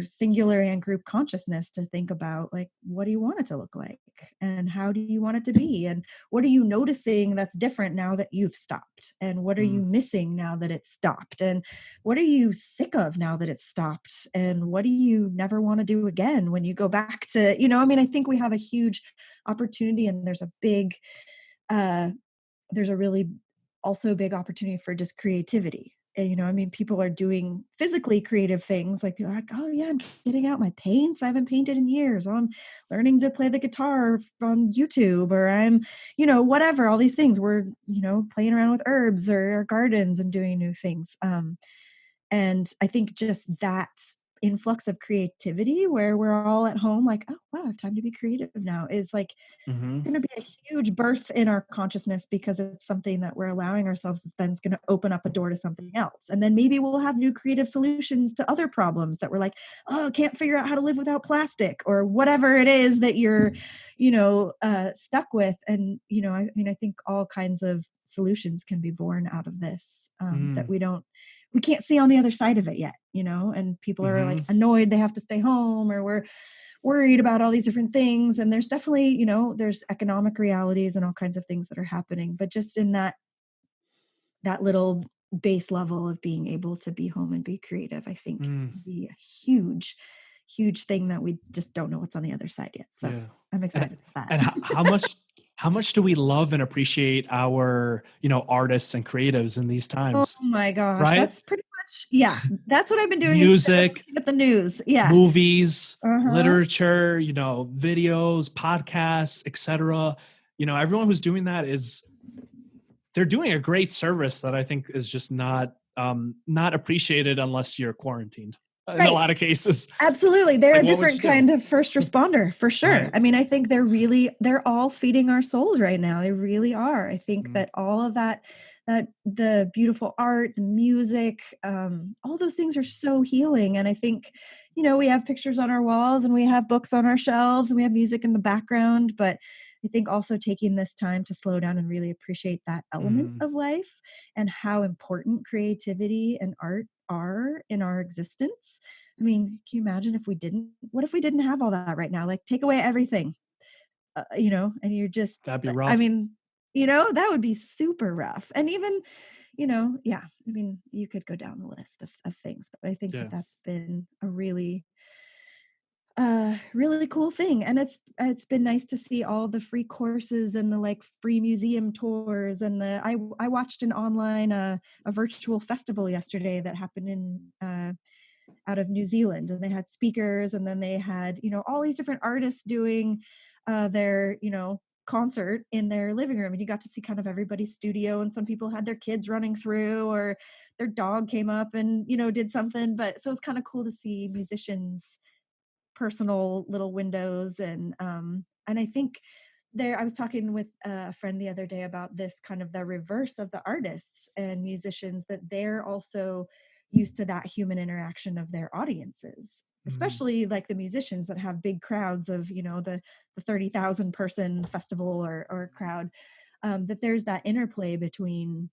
singular and group consciousness to think about, like, what do you want it to look like, and how do you want it to be, and what are you noticing that's different now that you've stopped, and what are you Mm, missing now that it's stopped, and what are you sick of now that it's stopped, and what do you never want to do again when you go back to, I mean, I think we have a huge opportunity, and uh there's a really also big opportunity for just creativity. And, I mean, people are doing physically creative things. Like, people are like, oh yeah, I'm getting out my paints. I haven't painted in years. I'm learning to play the guitar on YouTube, or I'm, whatever, all these things. We're, playing around with herbs or our gardens and doing new things. And I think just that influx of creativity where we're all at home, like, oh wow, I have time to be creative now, is like mhm. going to be a huge birth in our consciousness, because it's something that we're allowing ourselves that then's going to open up a door to something else. And then maybe we'll have new creative solutions to other problems that we're like, oh, can't figure out how to live without plastic, or whatever it is that you're, stuck with. And, I mean, I think all kinds of solutions can be born out of this, that Mm, we can't see on the other side of it yet, and people are like mhm. annoyed they have to stay home, or we're worried about all these different things. And there's definitely, there's economic realities and all kinds of things that are happening, but just in that little base level of being able to be home and be creative, I think Mm, would be a huge thing that we just don't know what's on the other side yet. So yeah. I'm And excited about and that. how much do we love and appreciate our, artists and creatives in these Oh times, my gosh, right? that's pretty much, yeah, that's what I've been doing instead of Music, looking at the news. Yeah. movies, Uh-huh. literature, videos, podcasts, etc. Everyone who's doing that they're doing a great service that I think is just not appreciated unless you're quarantined in a Right. lot of cases. Absolutely. They're Like, a what would different you do? kind of first responder, for sure. Right. I mean, I think they're all feeding our souls right now. They really are. I think Mm, that all of that the beautiful art, the music, all those things are so healing. And I think, we have pictures on our walls, and we have books on our shelves, and we have music in the background, but I think also taking this time to slow down and really appreciate that element mm, of life, and how important creativity and art are in our existence. I mean, can you imagine what if we didn't have all that right now? Like, take away everything, and you're just, that'd be I rough. mean, that would be super rough. And even, yeah, I mean, you could go down the list of things, but I think that Yeah. that's been a really cool thing. And it's been nice to see all the free courses and the like free museum tours, and I watched an online, a virtual festival yesterday that happened in, out of New Zealand, and they had speakers, and then they had, all these different artists doing their, concert in their living room, and you got to see kind of everybody's studio, and some people had their kids running through, or their dog came up and, did something. But so it's kind of cool to see musicians personal little windows. And I think I was talking with a friend the other day about this kind of the reverse of the artists and musicians, that they're also used to that human interaction of their audiences, Mm, especially like the musicians that have big crowds of, the 30,000 person festival or crowd. that there's that interplay between,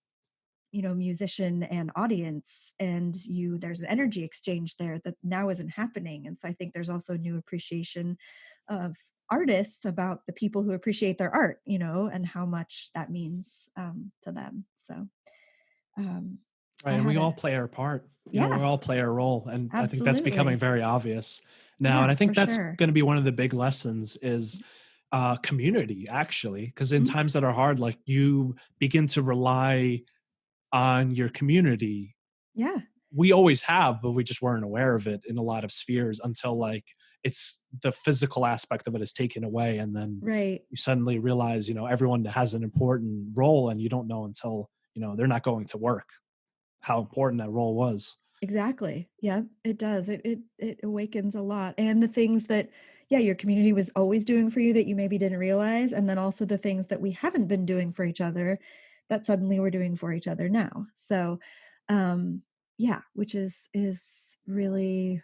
musician and audience, and there's an energy exchange there that now isn't happening. And so I think there's also new appreciation of artists about the people who appreciate their art, and how much that means to them. So Right. And we all play our part. We all play our role. And absolutely. I think that's becoming very obvious now. And I think that's going to be one of the big lessons is community, actually, because in times that are hard, like you begin to rely on your community. Yeah. We always have, but we just weren't aware of it in a lot of spheres until like it's the physical aspect of it is taken away. And then you suddenly realize, everyone has an important role, and you don't know until, they're not going to work, how important that role was. Exactly. Yeah, it does. It awakens a lot. And the things that, your community was always doing for you that you maybe didn't realize. And then also the things that we haven't been doing for each other that suddenly we're doing for each other now. So, which is really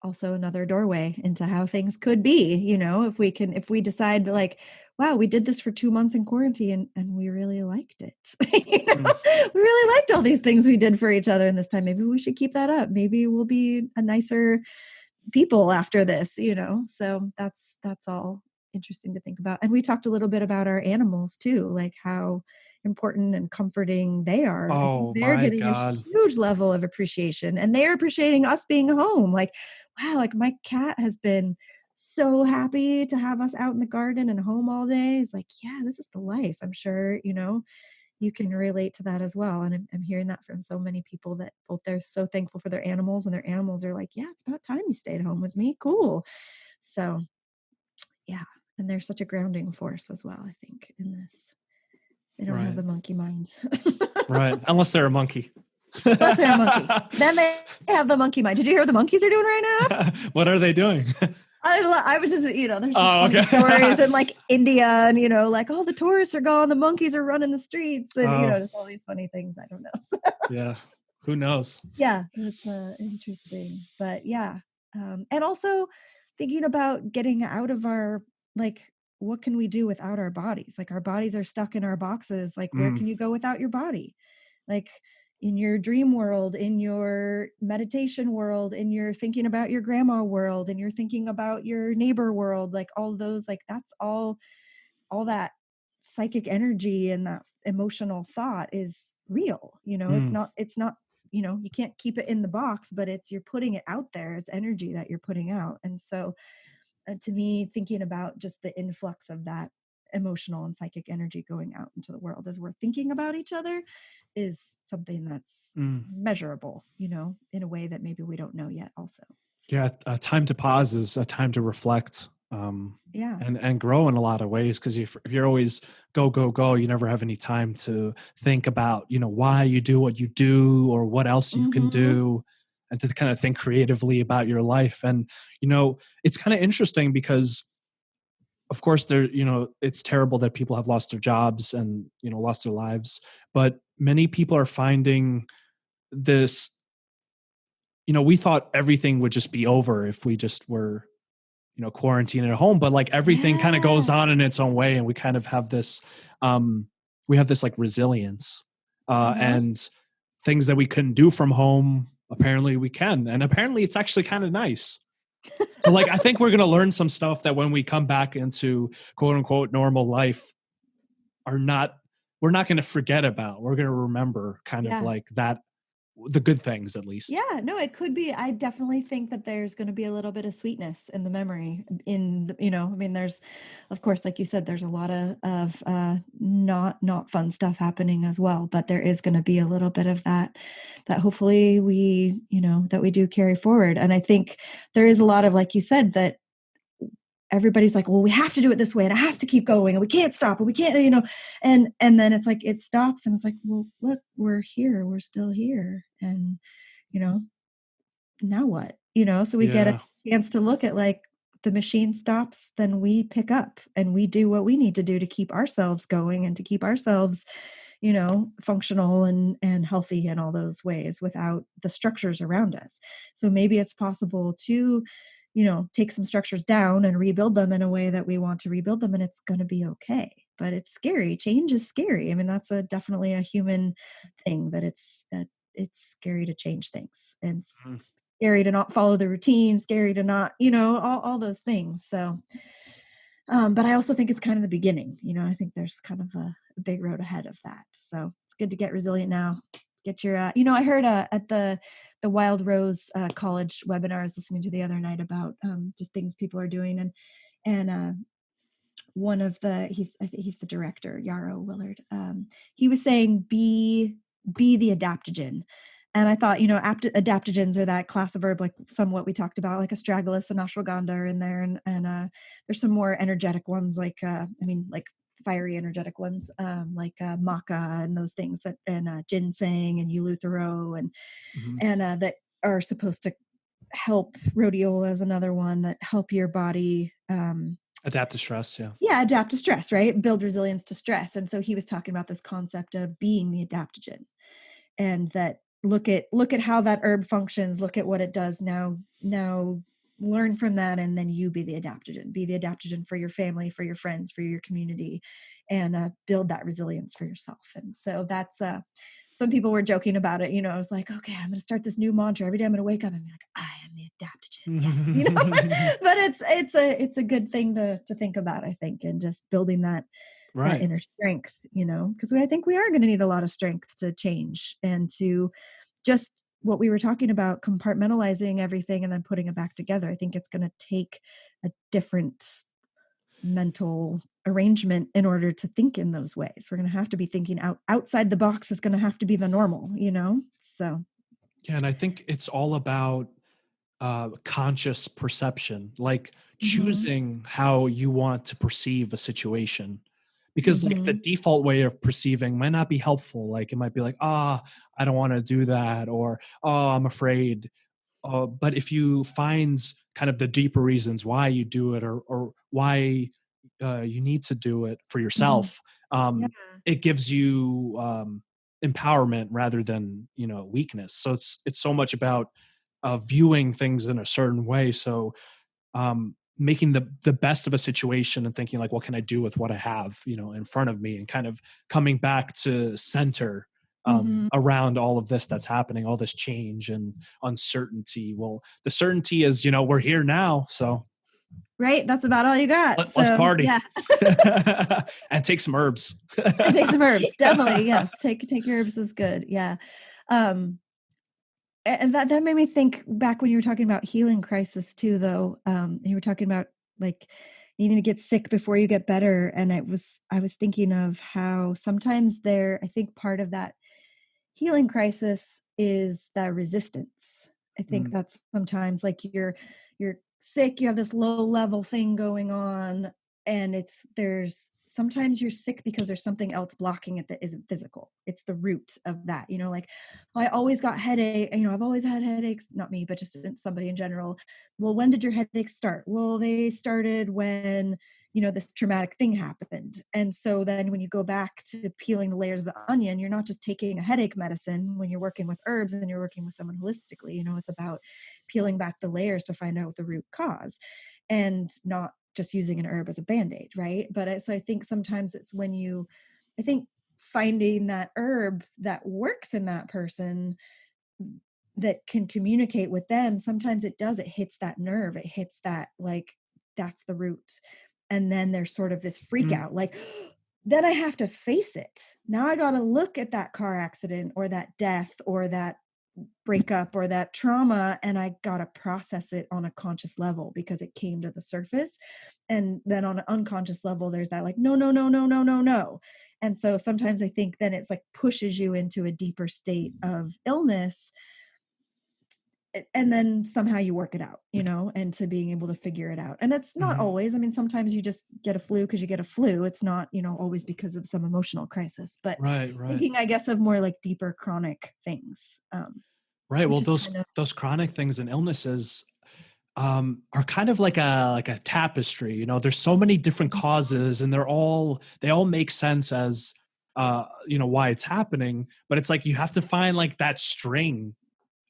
also another doorway into how things could be, if we decide like, wow, we did this for 2 months in quarantine and we really liked it. We really liked all these things we did for each other in this time. Maybe we should keep that up. Maybe we'll be a nicer people after this, so that's all interesting to think about. And we talked a little bit about our animals too, like how important and comforting they are. Oh, they're getting God. a huge level of appreciation, and they're appreciating us being home. Like, wow, like my cat has been so happy to have us out in the garden and home all day. It's like, yeah, this is the life. I'm sure, you can relate to that as well. And I'm hearing that from so many people that both they're so thankful for their animals, and their animals are like, yeah, it's about time you stayed home with me. Cool. So yeah. And they're such a grounding force as well, I think, in this. They don't have the monkey mind. Right. Unless they're a monkey. Unless they're a monkey. Then they have the monkey mind. Did you hear what the monkeys are doing right now? What are they doing? I was just, there's just stories in like India, and, like all the tourists are gone, the monkeys are running the streets, and, just all these funny things. I don't know. Yeah. Who knows? Yeah. It's interesting. But yeah. And also thinking about getting out of our, like, what can we do without our bodies? Like our bodies are stuck in our boxes. Like, where can you go without your body? Like, in your dream world, in your meditation world, in your thinking about your grandma world, and you're thinking about your neighbor world, like all those, like that's all that psychic energy and that emotional thought is real. It's not, you can't keep it in the box, but you're putting it out there. It's energy that you're putting out. And so to me, thinking about just the influx of that emotional and psychic energy going out into the world as we're thinking about each other is something that's measurable, in a way that maybe we don't know yet also. Yeah. A time to pause is a time to reflect. And grow in a lot of ways. Because if you're always go, you never have any time to think about, why you do what you do or what else you can do, and to kind of think creatively about your life. And, it's kind of interesting because of course there, it's terrible that people have lost their jobs and, lost their lives, but many people are finding this, we thought everything would just be over if we just were, quarantine at home, but like everything kind of goes on in its own way. And we kind of have this, like resilience, and things that we couldn't do from home. Apparently we can, and apparently it's actually kind of nice. So like, I think we're going to learn some stuff that when we come back into quote unquote normal life we're not going to forget about. We're going to remember kind of like that, the good things at least. Yeah, no, it could be. I definitely think that there's going to be a little bit of sweetness in the memory there's, of course, like you said, there's a lot of not fun stuff happening as well, but there is going to be a little bit of that hopefully we, that we do carry forward. And I think there is a lot of, like you said, that everybody's like, well, we have to do it this way and it has to keep going and we can't stop and we can't, and then it's like, it stops and it's like, well, look, we're here, we're still here. And, now what, so we get a chance to look at like the machine stops, then we pick up and we do what we need to do to keep ourselves going and to keep ourselves, functional and healthy in all those ways without the structures around us. So maybe it's possible to, take some structures down and rebuild them in a way that we want to rebuild them, and it's going to be okay. but it's scary. Change is scary. I mean, that's definitely a human thing, that it's scary to change things, and it's scary to not follow the routine, scary to not, all those things. So, but I also think it's kind of the beginning. I think there's kind of a big road ahead of that. So it's good to get resilient now. Get your, I heard at the Wild Rose College webinar I was listening to the other night about just things people are doing, and one of I think he's the director, Yarrow Willard. He was saying, be the adaptogen. And I thought, adaptogens are that class of herb, like somewhat we talked about, like astragalus and ashwagandha are in there. And there's some more energetic ones, like fiery energetic ones, like maca and those things, and ginseng and eleuthero and that are supposed to help. Rhodiola is another one that help your body adapt to stress. Adapt to stress, right? Build resilience to stress. And so he was talking about this concept of being the adaptogen, and that look at how that herb functions, look at what it does now learn from that, and then you be the adaptogen for your family, for your friends, for your community, and build that resilience for yourself. And so that's some people were joking about it. I was like, okay, I'm going to start this new mantra every day. I'm going to wake up and be like, I am the adaptogen. Yes, but it's a good thing to think about, I think, and just building that inner strength, because I think we are going to need a lot of strength to change, and to just what we were talking about, compartmentalizing everything and then putting it back together. I think it's going to take a different mental arrangement in order to think in those ways. We're going to have to be thinking outside the box is going to have to be the normal, so. Yeah. And I think it's all about conscious perception, like choosing how you want to perceive a situation, because like the default way of perceiving might not be helpful. Like it might be like, I don't want to do that, or, I'm afraid. But if you find kind of the deeper reasons why you do it, or why you need to do it for yourself, it gives you empowerment rather than weakness. So it's so much about viewing things in a certain way. So making the best of a situation and thinking like, what can I do with what I have in front of me, and kind of coming back to center around all of this that's happening, all this change and uncertainty. Well, the certainty is, we're here now. So right. That's about all you got. Let's party. Yeah. And take some herbs. And take some herbs. Definitely. Yes. Take your herbs is good. Yeah. And that made me think back when you were talking about healing crisis too, though. You were talking about like needing to get sick before you get better. And I was thinking of how sometimes I think part of that healing crisis is that resistance. I think that's sometimes like you're sick, you have this low level thing going on, and there's sometimes you're sick because there's something else blocking it that isn't physical. It's the root of that, like, I always got headache, I've always had headaches, not me, but just somebody in general. Well, when did your headaches start? Well, they started when this traumatic thing happened. And so then when you go back to peeling the layers of the onion, you're not just taking a headache medicine when you're working with herbs and you're working with someone holistically. It's about peeling back the layers to find out the root cause, and not just using an herb as a band-aid, right? But so I think sometimes it's I think finding that herb that works in that person, that can communicate with them, sometimes it hits that nerve, it hits that, like, that's the root. And then there's sort of this freak out, like, then I have to face it. Now I got to look at that car accident or that death or that breakup or that trauma, and I got to process it on a conscious level because it came to the surface. And then on an unconscious level, there's that like, no, no, no, no, no, no, no. And so sometimes I think then it's like pushes you into a deeper state of illness, and then somehow you work it out, and to being able to figure it out. And it's not always, sometimes you just get a flu because you get a flu. It's not, always because of some emotional crisis, but thinking, I guess, of more like deeper chronic things. Right. Well, those chronic things and illnesses are kind of like a tapestry, there's so many different causes, and they all make sense as, why it's happening, but it's like, you have to find like that string,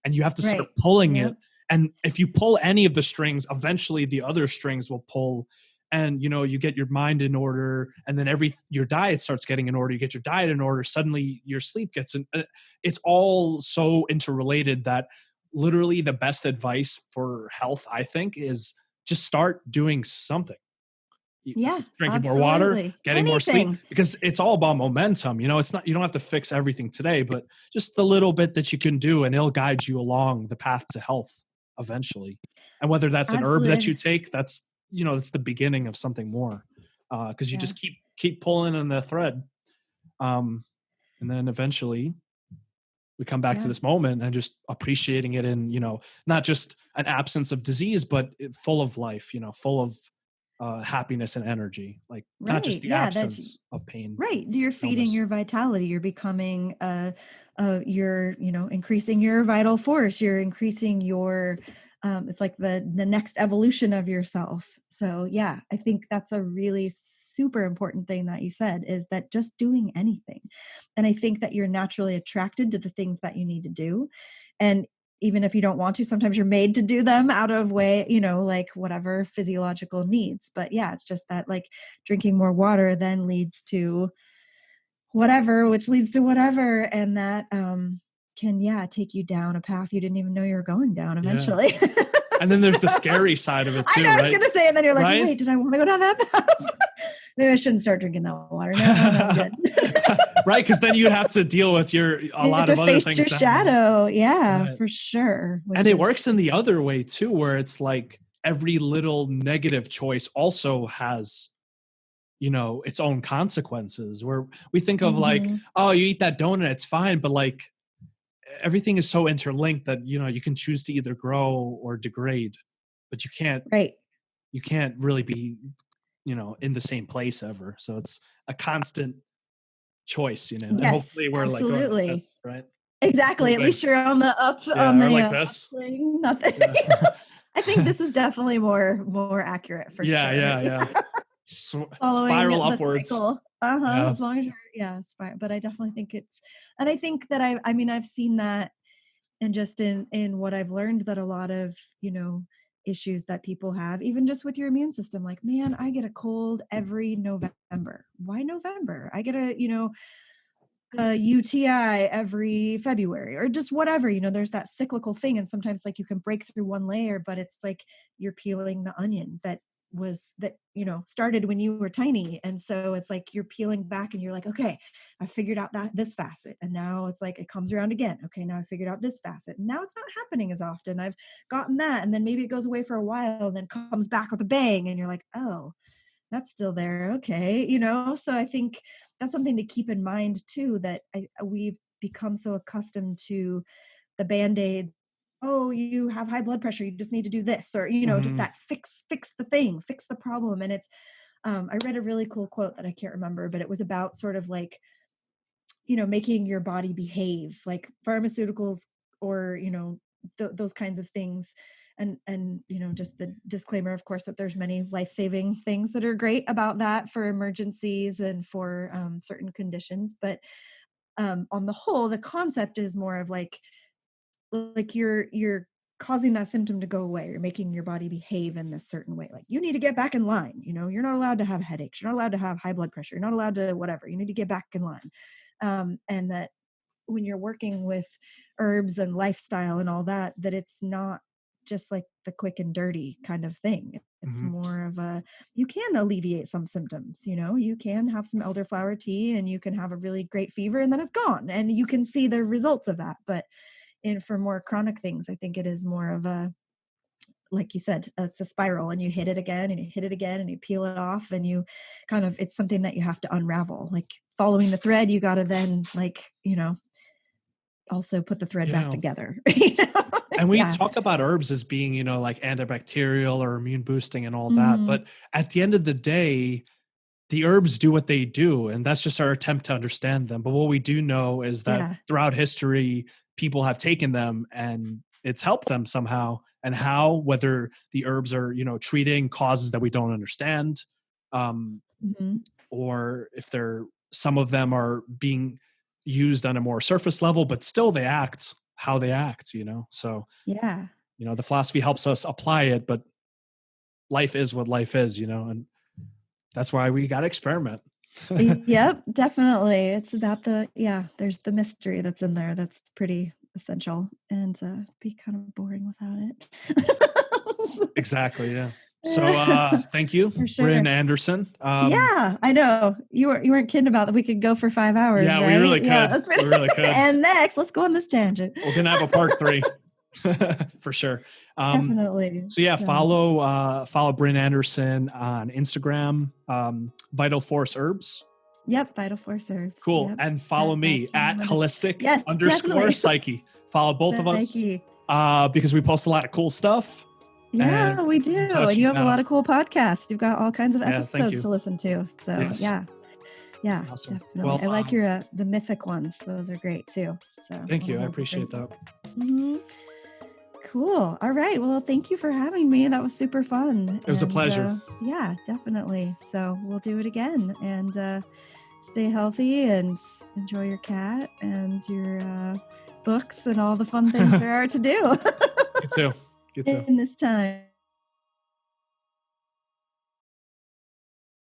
and you have to start pulling it. And if you pull any of the strings, eventually the other strings will pull. and you get your mind in order, and then your diet starts getting in order. You get your diet in order, suddenly your sleep gets in. It's all so interrelated that literally the best advice for health, I think, is just start doing something. Yeah, Drinking more water, absolutely. getting more sleep, because it's all about momentum. It's not, you don't have to fix everything today, but just the little bit that you can do, and it'll guide you along the path to health eventually. And whether that's an herb that you Absolutely. take, that's that's the beginning of something more, because you Yeah. just keep pulling on the thread, and then eventually we come back to this moment and just appreciating it in not just an absence of disease, but full of life, full of happiness and energy, like not just Right. the Yeah. absence of pain. Right. You're feeding Illness. your vitality. You're becoming, you're, increasing your vital force. You're increasing your, it's like the next evolution of yourself. So yeah, I think that's a really super important thing that you said, is that just doing anything. And I think that you're naturally attracted to the things that you need to do. And even if you don't want to, sometimes you're made to do them out of way, like whatever physiological needs. But yeah, it's just that like drinking more water then leads to whatever, which leads to whatever. And that can take you down a path you didn't even know you were going down eventually. Yeah. And then there's the scary side of it too, I know, right? I was going to say, and then you're like, right? Wait, did I want to go down that path? Maybe I shouldn't start drinking that water. No, I'm good. Right, because then you'd have to deal with a lot of other things. Your shadow, yeah, right. For sure. And it works in the other way too, where it's like every little negative choice also has, its own consequences. Where we think of like, oh, you eat that donut, it's fine, but like everything is so interlinked that you can choose to either grow or degrade, but you can't. Right. You can't really be in the same place ever. So it's a constant choice, Yes, and hopefully we're absolutely. like going like this, right? Exactly. At least you're on the up, on or the like this. nothing. Yeah. I think this is definitely more accurate for sure. Yeah. Spiral upwards. As long as you're spiral. But I definitely think and I think that I've seen that, and just in what I've learned, that a lot of issues that people have, even just with your immune system, like, man, I get a cold every November. Why November? I get a UTI every February, or just whatever, there's that cyclical thing. And sometimes like you can break through one layer, but it's like you're peeling the onion that started when you were tiny. And so it's like you're peeling back and you're like, okay, I figured out this facet. And now it's like, it comes around again. Okay, now I figured out this facet. And now it's not happening as often. I've gotten that. And then maybe it goes away for a while and then comes back with a bang. And you're like, oh, that's still there. Okay. So I think that's something to keep in mind too, that we've become so accustomed to the Band-Aid. Oh, you have high blood pressure, you just need to do this, or just that fix the thing, fix the problem. And it's I read a really cool quote that I can't remember, but it was about sort of like making your body behave, like pharmaceuticals, or those kinds of things. And just the disclaimer, of course, that there's many life-saving things that are great about that for emergencies and for certain conditions. But on the whole, the concept is more of like you're causing that symptom to go away. You're making your body behave in this certain way. Like, you need to get back in line. You're not allowed to have headaches. You're not allowed to have high blood pressure. You're not allowed to whatever. You need to get back in line. And that when you're working with herbs and lifestyle and all that, that it's not just like the quick and dirty kind of thing. It's more of you can alleviate some symptoms. You can have some elderflower tea and you can have a really great fever and then it's gone and you can see the results of that. But for more chronic things, I think it is more of like you said, it's a spiral, and you hit it again and you hit it again and you peel it off, and you it's something that you have to unravel. Like following the thread, you got to then also put the thread back together. And we talk about herbs as being, like antibacterial or immune boosting and all that. But at the end of the day, the herbs do what they do. And that's just our attempt to understand them. But what we do know is that throughout history, people have taken them and it's helped them somehow. And how, whether the herbs are, treating causes that we don't understand, or if some of them are being used on a more surface level, but still they act how they act, So, the philosophy helps us apply it, but life is what life is, and that's why we got to experiment. Yep, definitely. It's about there's the mystery that's in there. That's pretty essential, and be kind of boring without it. Exactly. Yeah. So thank you, sure. Brynn Anderson. Yeah, I know. You weren't kidding about that. We could go for 5 hours. Yeah, right? we really could. Yeah, that's we really could. And next, let's go on this tangent. We're going to have a part 3 for sure. Definitely. So yeah, follow Brynn Anderson on Instagram, Vital Force Herbs. Yep, Vital Force Herbs. Cool. Yep. And follow me at holistic _ psyche. Follow both of us because we post a lot of cool stuff. Yeah, we do. And you have a lot of cool podcasts. You've got all kinds of episodes to listen to. So yeah, awesome. Definitely. Well, I like your the mythic ones. Those are great too. So thank you. I appreciate that. Mm-hmm. Cool. All right. Well, thank you for having me. That was super fun. It was a pleasure. Yeah, definitely. So we'll do it again, and stay healthy and enjoy your cat and your books and all the fun things there are to do. You too. In this time.